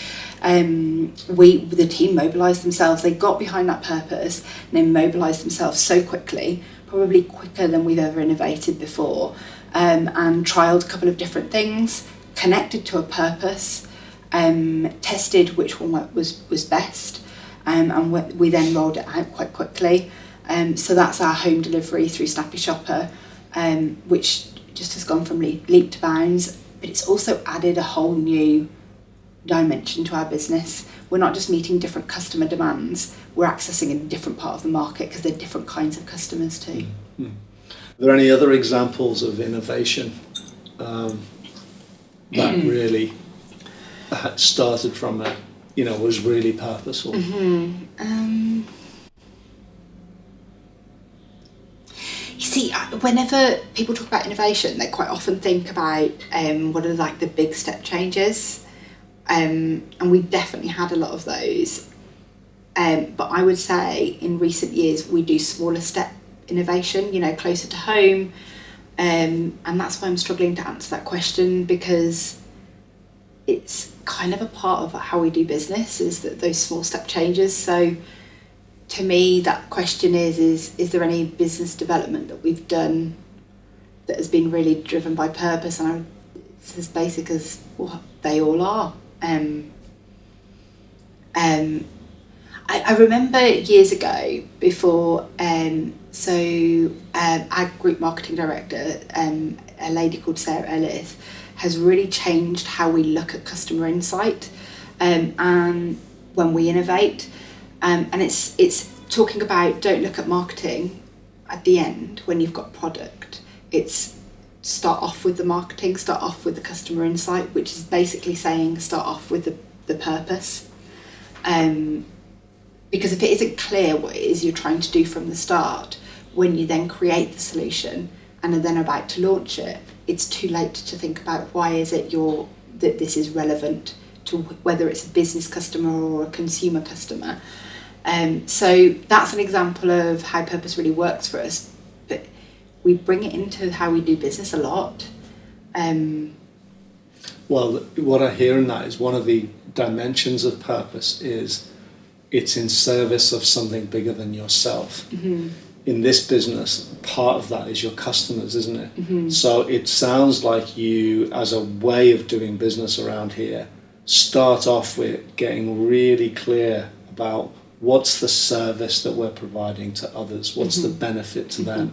The team mobilised themselves. They got behind that purpose and they mobilised themselves so quickly, probably quicker than we've ever innovated before, and trialled a couple of different things, connected to a purpose, tested which one was best, and we then rolled it out quite quickly. So that's our home delivery through Snappy Shopper, which just has gone from leap to bounds, but it's also added a whole new dimension to our business. We're not just meeting different customer demands, we're accessing a different part of the market because they're different kinds of customers too. Mm-hmm. Are there any other examples of innovation that really started from was really purposeful? Mm-hmm. You see, whenever people talk about innovation, they quite often think about what are like the big step changes. And we've definitely had a lot of those, but I would say in recent years we do smaller step innovation, closer to home, and that's why I'm struggling to answer that question, because it's kind of a part of how we do business, is that those small step changes. So to me that question is there any business development that we've done that has been really driven by purpose? And it's as basic as what they all are. I remember years ago before, our group marketing director, a lady called Sarah Ellis, has really changed how we look at customer insight, and when we innovate, and it's talking about, don't look at marketing at the end when you've got product. It's start off with the marketing, start off with the customer insight, which is basically saying start off with the purpose. Because if it isn't clear what it is you're trying to do from the start, when you then create the solution and are then about to launch it, it's too late to think about why is it that this is relevant to whether it's a business customer or a consumer customer. So that's an example of how purpose really works for us, but we bring it into how we do business a lot. Well, what I hear in that is one of the dimensions of purpose is it's in service of something bigger than yourself. Mm-hmm. In this business, part of that is your customers, isn't it? Mm-hmm. So it sounds like you, as a way of doing business around here, start off with getting really clear about what's the service that we're providing to others, what's the benefit to them,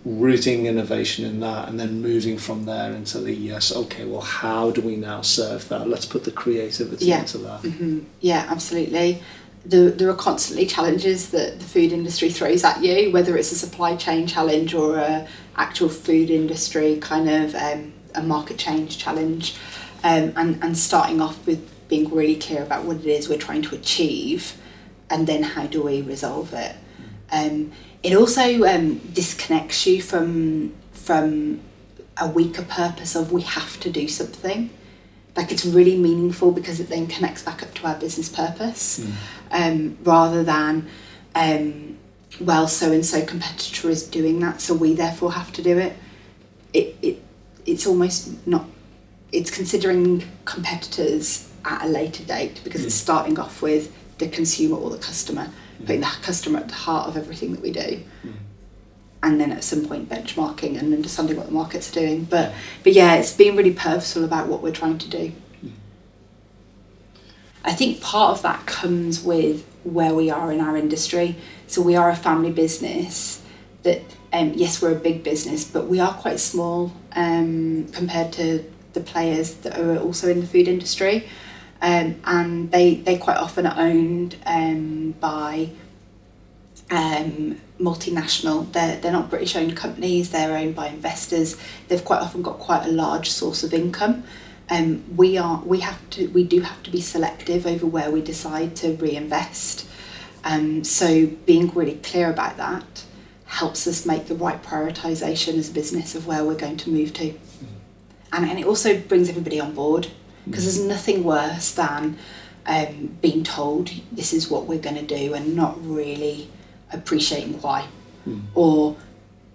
rooting innovation in that, and then moving from there into the yes, okay, well, how do we now serve that? Let's put the creativity into that. Mm-hmm. Yeah, absolutely. There are constantly challenges that the food industry throws at you, whether it's a supply chain challenge or a actual food industry kind of a market change challenge, and starting off with being really clear about what it is we're trying to achieve, and then how do we resolve it. It also disconnects you from a weaker purpose of we have to do something. Like, it's really meaningful because it then connects back up to our business purpose, rather than well, so and so competitor is doing that, so we therefore have to do it. It's almost not. It's considering competitors at a later date because it's starting off with the consumer or the customer, putting the customer at the heart of everything that we do. And then at some point benchmarking and understanding what the market's doing. But yeah, it's being really purposeful about what we're trying to do. I think part of that comes with where we are in our industry. So we are a family business that, yes, we're a big business, but we are quite small compared to the players that are also in the food industry. And they quite often are owned by multinational. They're not British owned companies, they're owned by investors. They've quite often got quite a large source of income. We do have to be selective over where we decide to reinvest. So being really clear about that helps us make the right prioritisation as a business of where we're going to move to. And it also brings everybody on board, because there's nothing worse than being told this is what we're going to do and not really appreciating why, or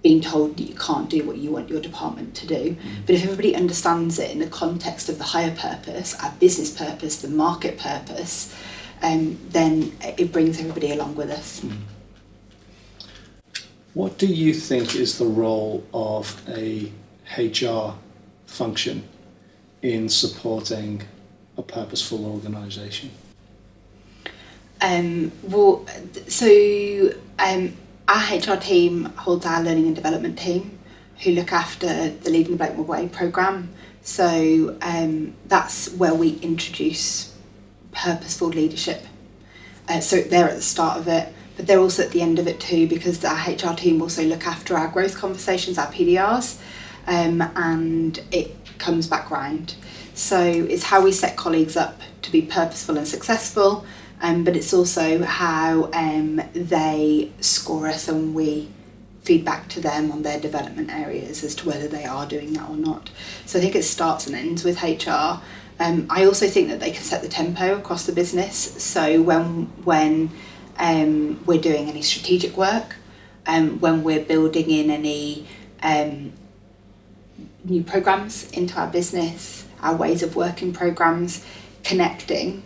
being told that you can't do what you want your department to do. But if everybody understands it in the context of the higher purpose, our business purpose, the market purpose, then it brings everybody along with us. What do you think is the role of a HR function in supporting a purposeful organisation? Our HR team holds our learning and development team, who look after the Leading the Blakemore Way programme. So that's where we introduce purposeful leadership. So they're at the start of it, but they're also at the end of it too, because our HR team also look after our growth conversations, our PDRs, and it comes back round. So it's how we set colleagues up to be purposeful and successful, but it's also how they score us and we feed back to them on their development areas as to whether they are doing that or not. So I think it starts and ends with HR. I also think that they can set the tempo across the business. So when we're doing any strategic work, when we're building in any new programs into our business, our ways of working programs, connecting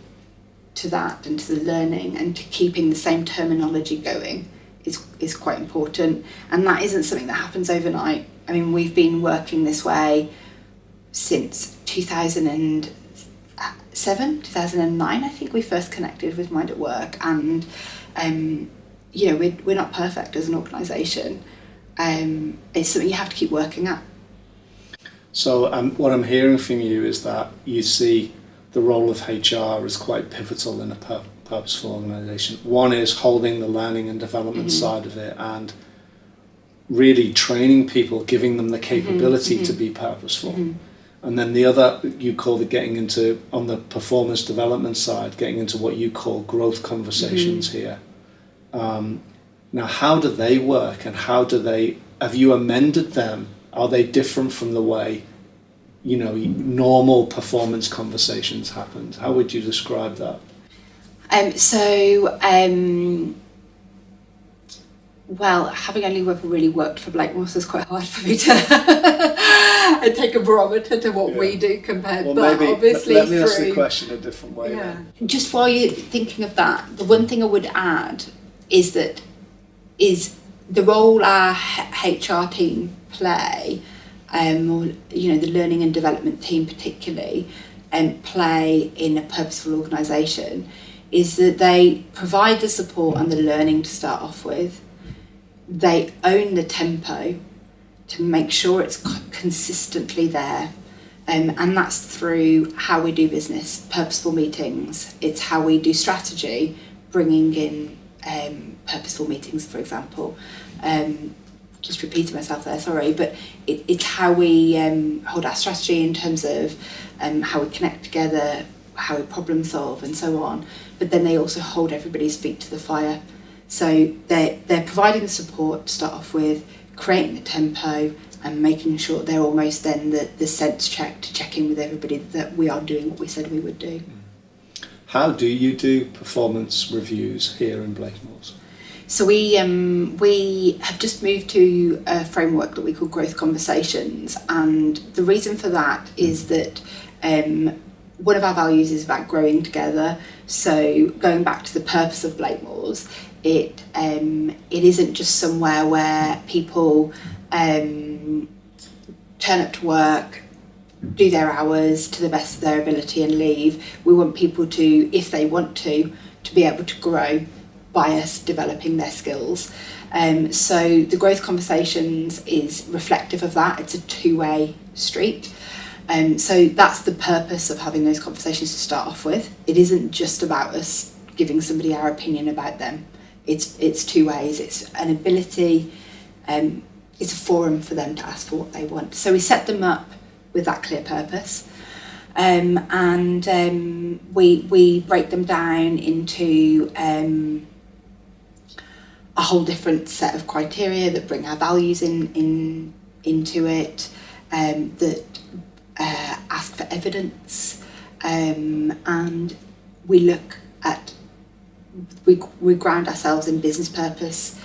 to that and to the learning and to keeping the same terminology going is quite important. And that isn't something that happens overnight. I mean, we've been working this way since 2007, 2009, I think we first connected with Mind at Work, and we're not perfect as an organisation. It's something you have to keep working at. So what I'm hearing from you is that you see the role of HR as quite pivotal in a purposeful organisation. One is holding the learning and development side of it and really training people, giving them the capability to be purposeful. And then the other, you call it getting into, on the performance development side, getting into what you call growth conversations here. Now, how do they work and how do they have you amended them? Are they different from the way, you know, normal performance conversations happened? How would you describe that? Well, having only ever really worked for Blakemore, so it's quite hard for me to take a barometer to what we do compared. Well, but maybe obviously, let me ask the question a different way. Yeah. Then. Just while you're thinking of that, the one thing I would add is the role our HR team play, or you know, the learning and development team particularly, play in a purposeful organisation, is that they provide the support and the learning to start off with. They own the tempo to make sure it's consistently there, and that's through how we do business, purposeful meetings. It's how we do strategy, bringing in purposeful meetings, for example. Just repeating myself there, sorry, but it's how we hold our strategy in terms of how we connect together, how we problem solve, and so on. But then they also hold everybody's feet to the fire. So they're providing the support to start off with, creating the tempo, and making sure they're almost then the sense check to check in with everybody that we are doing what we said we would do. How do you do performance reviews here in Blakemore's? So we have just moved to a framework that we call Growth Conversations, and the reason for that is that one of our values is about growing together. So going back to the purpose of Blakemore's, it isn't just somewhere where people turn up to work, do their hours to the best of their ability and leave. We want people to, if they want to be able to grow by us developing their skills. So the Growth Conversations is reflective of that. It's a two-way street. So that's the purpose of having those conversations to start off with. It isn't just about us giving somebody our opinion about them. It's two ways. It's an ability, it's a forum for them to ask for what they want. So we set them up with that clear purpose, and we break them down into a whole different set of criteria that bring our values into it, that ask for evidence, and we look at, we ground ourselves in business purpose,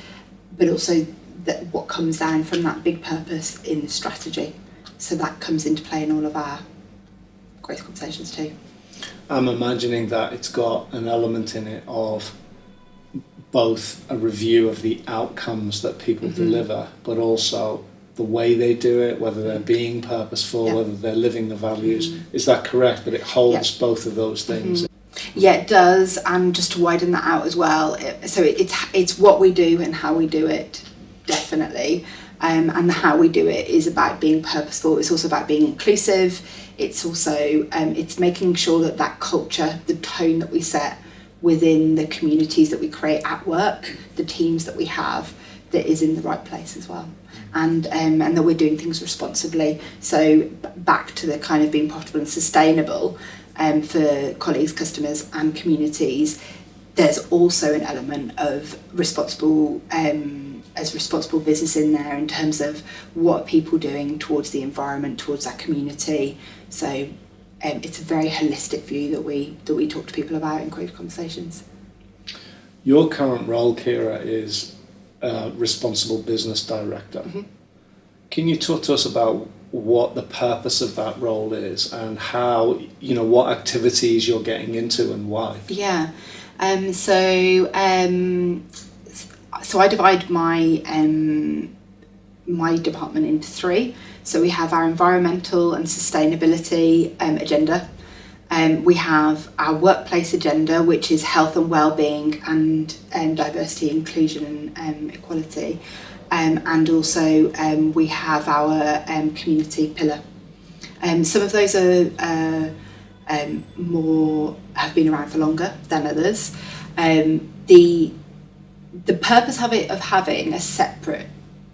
but also that what comes down from that big purpose in the strategy. So that comes into play in all of our growth conversations too. I'm imagining that it's got an element in it of both a review of the outcomes that people deliver, but also the way they do it, whether they're being purposeful, whether they're living the values. Is that correct? That it holds both of those things? Yeah, it does. And just to widen that out as well, it's what we do and how we do it, definitely. And how we do it is about being purposeful. It's also about being inclusive. It's also it's making sure that that culture, the tone that we set within the communities that we create at work, the teams that we have, that is in the right place as well. And that we're doing things responsibly. So back to the kind of being profitable and sustainable for colleagues, customers and communities, there's also an element of responsible business in there in terms of what are people doing towards the environment, towards our community. So it's a very holistic view that we talk to people about in growth conversations. Your current role, Caoire, is Responsible Business Director. Can you talk to us about what the purpose of that role is and how, what activities you're getting into and why? Yeah. So I divide my department into three. So we have our environmental and sustainability agenda. We have our workplace agenda, which is health and well-being and diversity, inclusion and equality. And also we have our community pillar. Some of those are more have been around for longer than others. The purpose of having a separate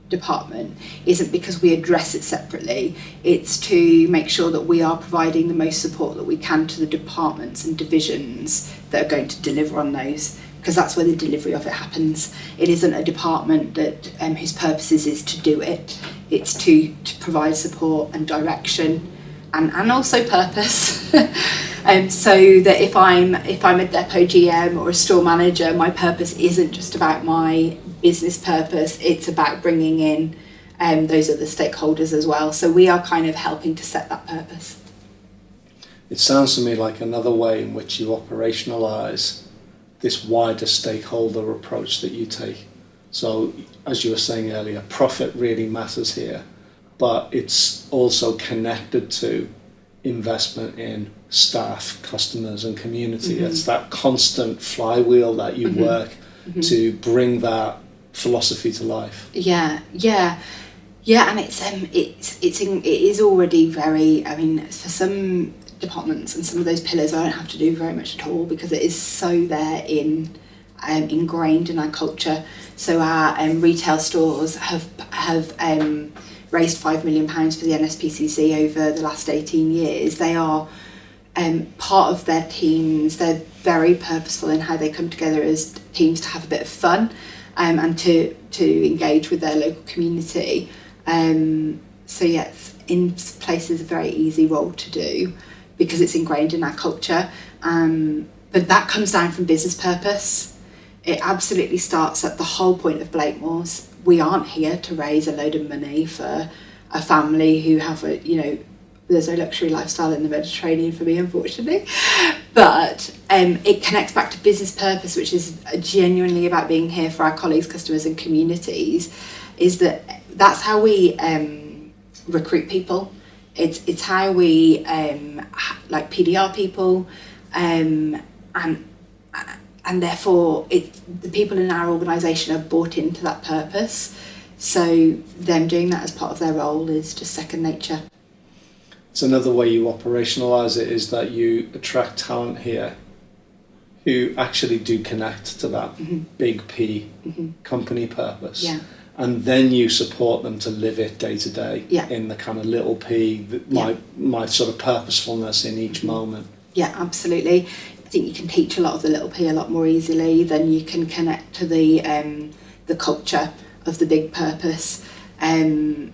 department isn't because we address it separately. It's to make sure that we are providing the most support that we can to the departments and divisions that are going to deliver on those because that's where the delivery of it happens. It isn't a department that whose purpose is to do it. It's to provide support and direction and also purpose. So that if I'm a depot GM or a store manager, my purpose isn't just about my business purpose, it's about bringing in those other stakeholders as well. So we are kind of helping to set that purpose. It sounds to me like another way in which you operationalise this wider stakeholder approach that you take. So, as you were saying earlier, profit really matters here, but it's also connected to investment in staff, customers and community. Mm-hmm. It's that constant flywheel that you mm-hmm. work mm-hmm. to bring that philosophy to life. Yeah, and it is already very, I mean, for some departments and some of those pillars I don't have to do very much at all because it is so there ingrained in our culture. So our retail stores have raised £5 million for the NSPCC over the last 18 years. They are part of their teams. They're very purposeful in how they come together as teams to have a bit of fun and to engage with their local community. So yes, in places a very easy role to do because it's ingrained in our culture. But that comes down from business purpose. It absolutely starts at the whole point of Blakemore's. We aren't here to raise a load of money for a family who have there's no luxury lifestyle in the Mediterranean for me, unfortunately. But it connects back to business purpose, which is genuinely about being here for our colleagues, customers and communities. That's how we recruit people. It's how we like PDR people, and therefore the people in our organisation are bought into that purpose. So them doing that as part of their role is just second nature. It's another way you operationalise it is that you attract talent here who actually do connect to that mm-hmm. big P mm-hmm. company purpose. Yeah. And then you support them to live it day to day in the kind of little P, my sort of purposefulness in each mm-hmm. moment. Yeah, absolutely. I think you can teach a lot of the little P a lot more easily than you can connect to the culture of the big purpose. It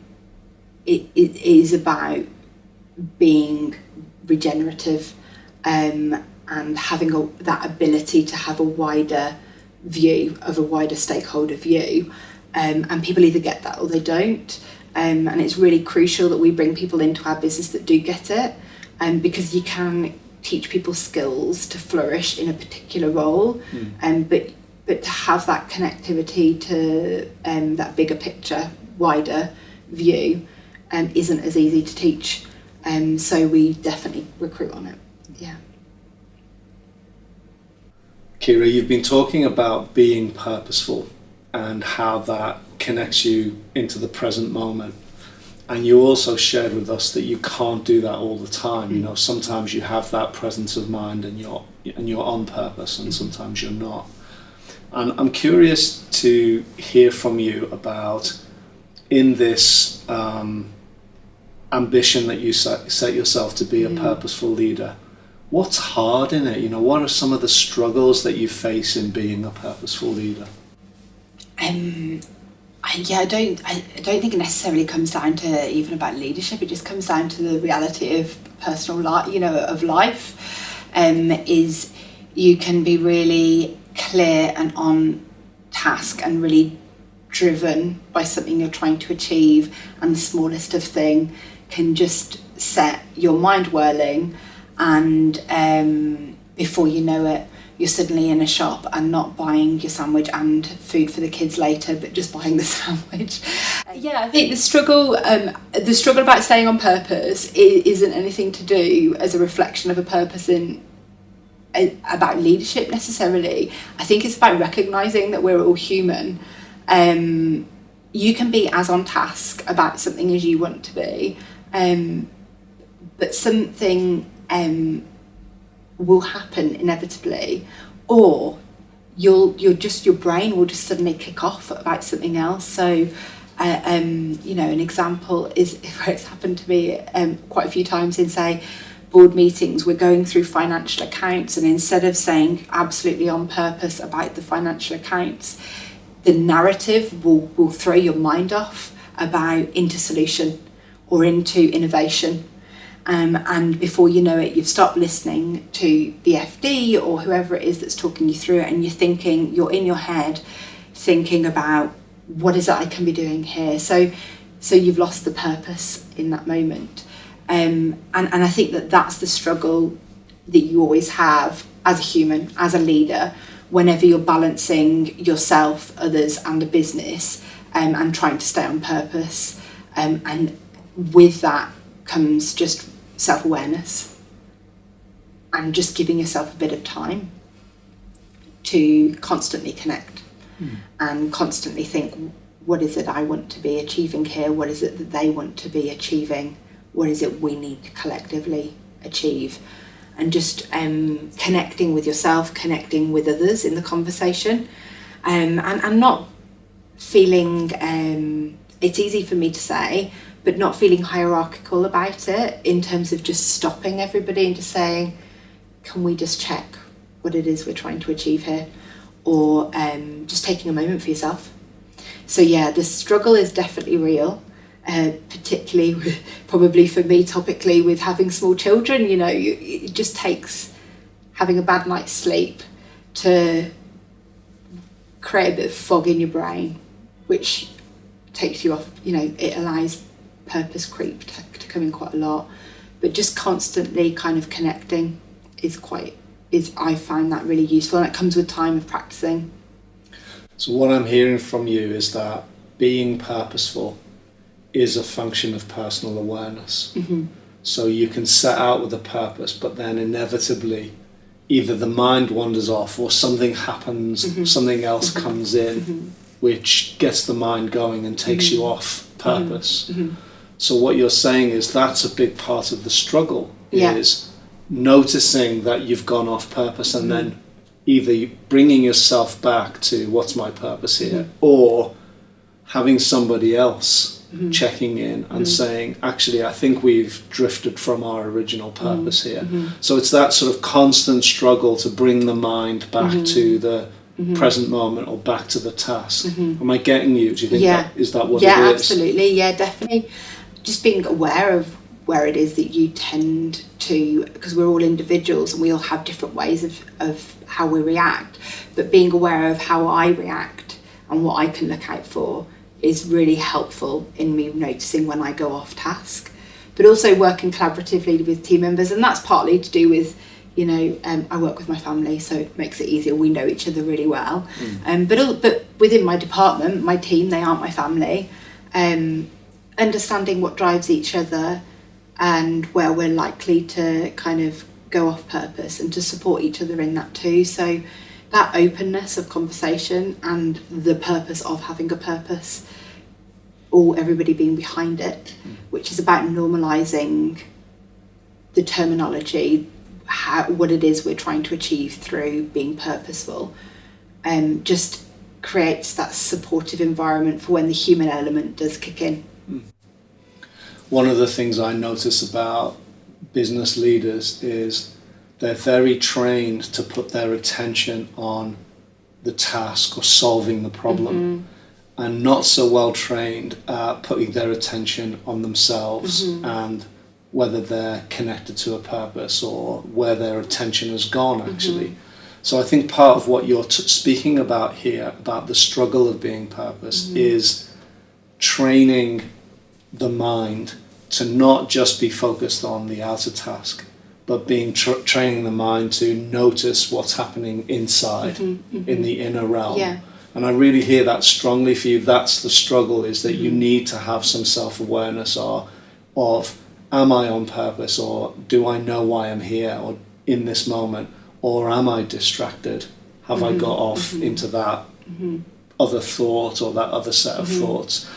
is about being regenerative and having that ability to have a wider view of a wider stakeholder view. And people either get that or they don't. And it's really crucial that we bring people into our business that do get it, because you can teach people skills to flourish in a particular role, but to have that connectivity to that bigger picture, wider view, isn't as easy to teach. So we definitely recruit on it. Yeah. Caoire, you've been talking about being purposeful and how that connects you into the present moment. And you also shared with us that you can't do that all the time. You know, sometimes you have that presence of mind and you're on purpose, and sometimes you're not. And I'm curious to hear from you about, in this ambition that you set yourself to be a purposeful leader, what's hard in it? You know, what are some of the struggles that you face in being a purposeful leader? I don't think it necessarily comes down to even about leadership. It just comes down to the reality of personal life, of life. Is you can be really clear and on task and really driven by something you're trying to achieve, and the smallest of thing can just set your mind whirling, and before you know it, you're suddenly in a shop and not buying your sandwich and food for the kids later, but just buying the sandwich. Yeah, I think the struggle about staying on purpose isn't anything to do as a reflection of a purpose about leadership necessarily. I think it's about recognising that we're all human. You can be as on task about something as you want to be, but something will happen inevitably, or your brain will just suddenly kick off about something else. So an example is where it's happened to me quite a few times in, say, board meetings, we're going through financial accounts, and instead of saying absolutely on purpose about the financial accounts, the narrative will throw your mind off into solution or into innovation. And before you know it, you've stopped listening to the FD or whoever it is that's talking you through it, and you're in your head thinking about what is it I can be doing here. So you've lost the purpose in that moment. And I think that's the struggle that you always have as a human, as a leader, whenever you're balancing yourself, others and a business, and trying to stay on purpose. And with that comes just self-awareness and just giving yourself a bit of time to constantly connect and constantly think, what is it I want to be achieving here? What is it that they want to be achieving? What is it we need to collectively achieve? And just connecting with yourself, connecting with others in the conversation, and not feeling, it's easy for me to say, but not feeling hierarchical about it, in terms of just stopping everybody and just saying, can we just check what it is we're trying to achieve here? Or just taking a moment for yourself. So yeah, the struggle is definitely real, particularly probably for me topically with having small children. It just takes having a bad night's sleep to create a bit of fog in your brain, which takes you off, it allows purpose creep to come in quite a lot. But just constantly kind of connecting I find that really useful, and it comes with time of practicing. So what I'm hearing from you is that being purposeful is a function of personal awareness. Mm-hmm. So you can set out with a purpose, but then inevitably either the mind wanders off or something happens, something else comes in, which gets the mind going and takes you off purpose. So what you're saying is that's a big part of the struggle, is noticing that you've gone off purpose and then either bringing yourself back to what's my purpose here, or having somebody else checking in and saying, actually, I think we've drifted from our original purpose here. So it's that sort of constant struggle to bring the mind back to the present moment or back to the task. Am I getting you? Do you think is that what it is? Yeah, absolutely. Yeah, definitely. Just being aware of where it is that you tend to, because we're all individuals and we all have different ways of how we react, but being aware of how I react and what I can look out for is really helpful in me noticing when I go off task. But also working collaboratively with team members, and that's partly to do with, I work with my family, so it makes it easier. We know each other really well. But within my department, my team, they aren't my family. Understanding what drives each other and where we're likely to kind of go off purpose, and to support each other in that too. So that openness of conversation and the purpose of having a purpose, or everybody being behind it, which is about normalising the terminology, what it is we're trying to achieve through being purposeful, just creates that supportive environment for when the human element does kick in. One of the things I notice about business leaders is they're very trained to put their attention on the task or solving the problem, and not so well trained at putting their attention on themselves and whether they're connected to a purpose or where their attention has gone actually. So I think part of what you're speaking about here, about the struggle of being purpose, is training the mind to not just be focused on the outer task, but training the mind to notice what's happening inside, in the inner realm. Yeah. And I really hear that strongly for you. That's the struggle, is that you need to have some self-awareness of am I on purpose, or do I know why I'm here or in this moment, or am I distracted? Have I got off into that other thought or that other set of thoughts?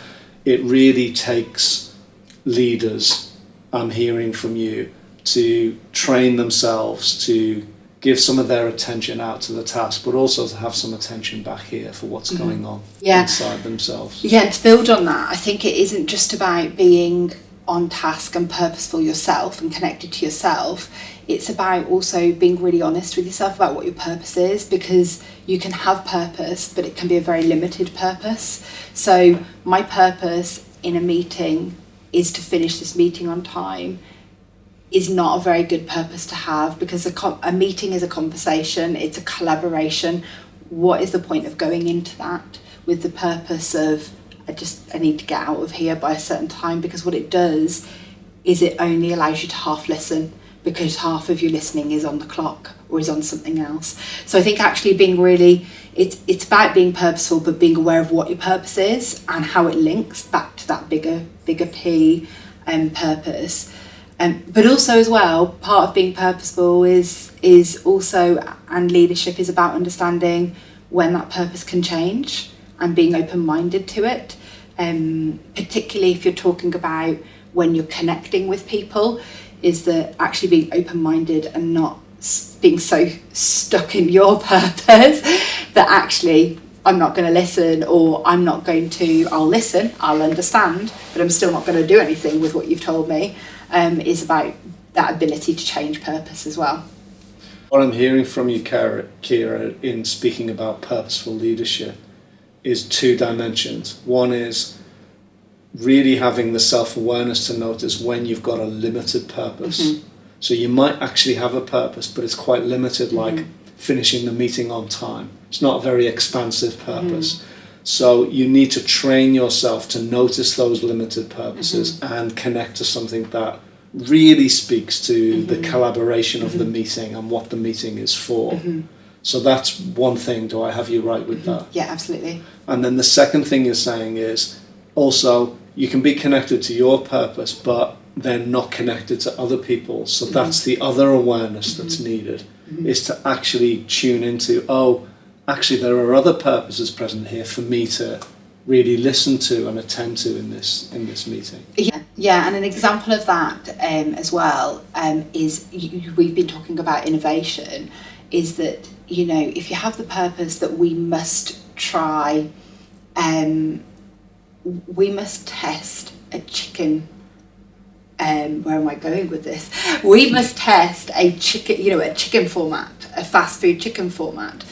It really takes leaders, I'm hearing from you, to train themselves to give some of their attention out to the task, but also to have some attention back here for what's going on inside themselves. Yeah, and to build on that, I think it isn't just about being on task and purposeful yourself and connected to yourself, it's about also being really honest with yourself about what your purpose is, because you can have purpose, but it can be a very limited purpose. So my purpose in a meeting is to finish this meeting on time is not a very good purpose to have, because a meeting is a conversation, it's a collaboration. What is the point of going into that with the purpose of I need to get out of here by a certain time? Because what it does is it only allows you to half listen, because half of your listening is on the clock or is on something else. So I think actually being really, it's about being purposeful, but being aware of what your purpose is and how it links back to that bigger P purpose. But also as well, part of being purposeful is also, and leadership is about understanding when that purpose can change and being open-minded to it. Particularly if you're talking about when you're connecting with people, is that actually being open-minded and not being so stuck in your purpose that actually I'm not going to listen, or I'll listen, I'll understand, but I'm still not going to do anything with what you've told me, is about that ability to change purpose as well. What I'm hearing from you, Caoire, in speaking about purposeful leadership is two dimensions. One is really having the self-awareness to notice when you've got a limited purpose. Mm-hmm. So you might actually have a purpose, but it's quite limited, like finishing the meeting on time. It's not a very expansive purpose. So you need to train yourself to notice those limited purposes and connect to something that really speaks to the collaboration of the meeting and what the meeting is for. So that's one thing. Do I have you right with that? Yeah, absolutely. And then the second thing you're saying is also you can be connected to your purpose, but then not connected to other people. So that's the other awareness that's needed, is to actually tune into, actually there are other purposes present here for me to really listen to and attend to in this meeting. Yeah, and an example of that as well is we've been talking about innovation, is that, you know, if you have the purpose that we must try, we must test a chicken. Where am I going with this? We must test a chicken format, a fast food chicken format.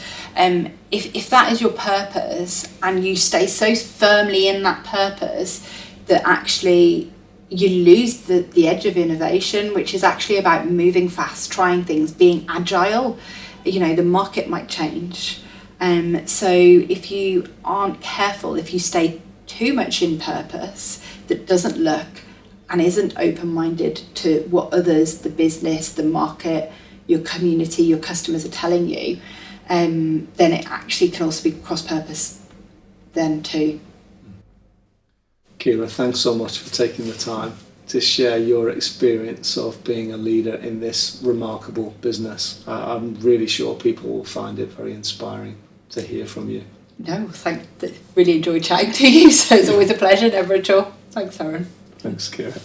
If that is your purpose and you stay so firmly in that purpose that actually you lose the edge of innovation, which is actually about moving fast, trying things, being agile. You know, the market might change. So if you aren't careful, if you stay too much in purpose that doesn't look and isn't open-minded to what others, the business, the market, your community, your customers are telling you, then it actually can also be cross-purpose then too. Caoire, thanks so much for taking the time to share your experience of being a leader in this remarkable business. I'm really sure people will find it very inspiring to hear from you. No, really enjoyed chatting to you, so it's always a pleasure, never at all. Thanks, Aaron. Thanks, Caoire.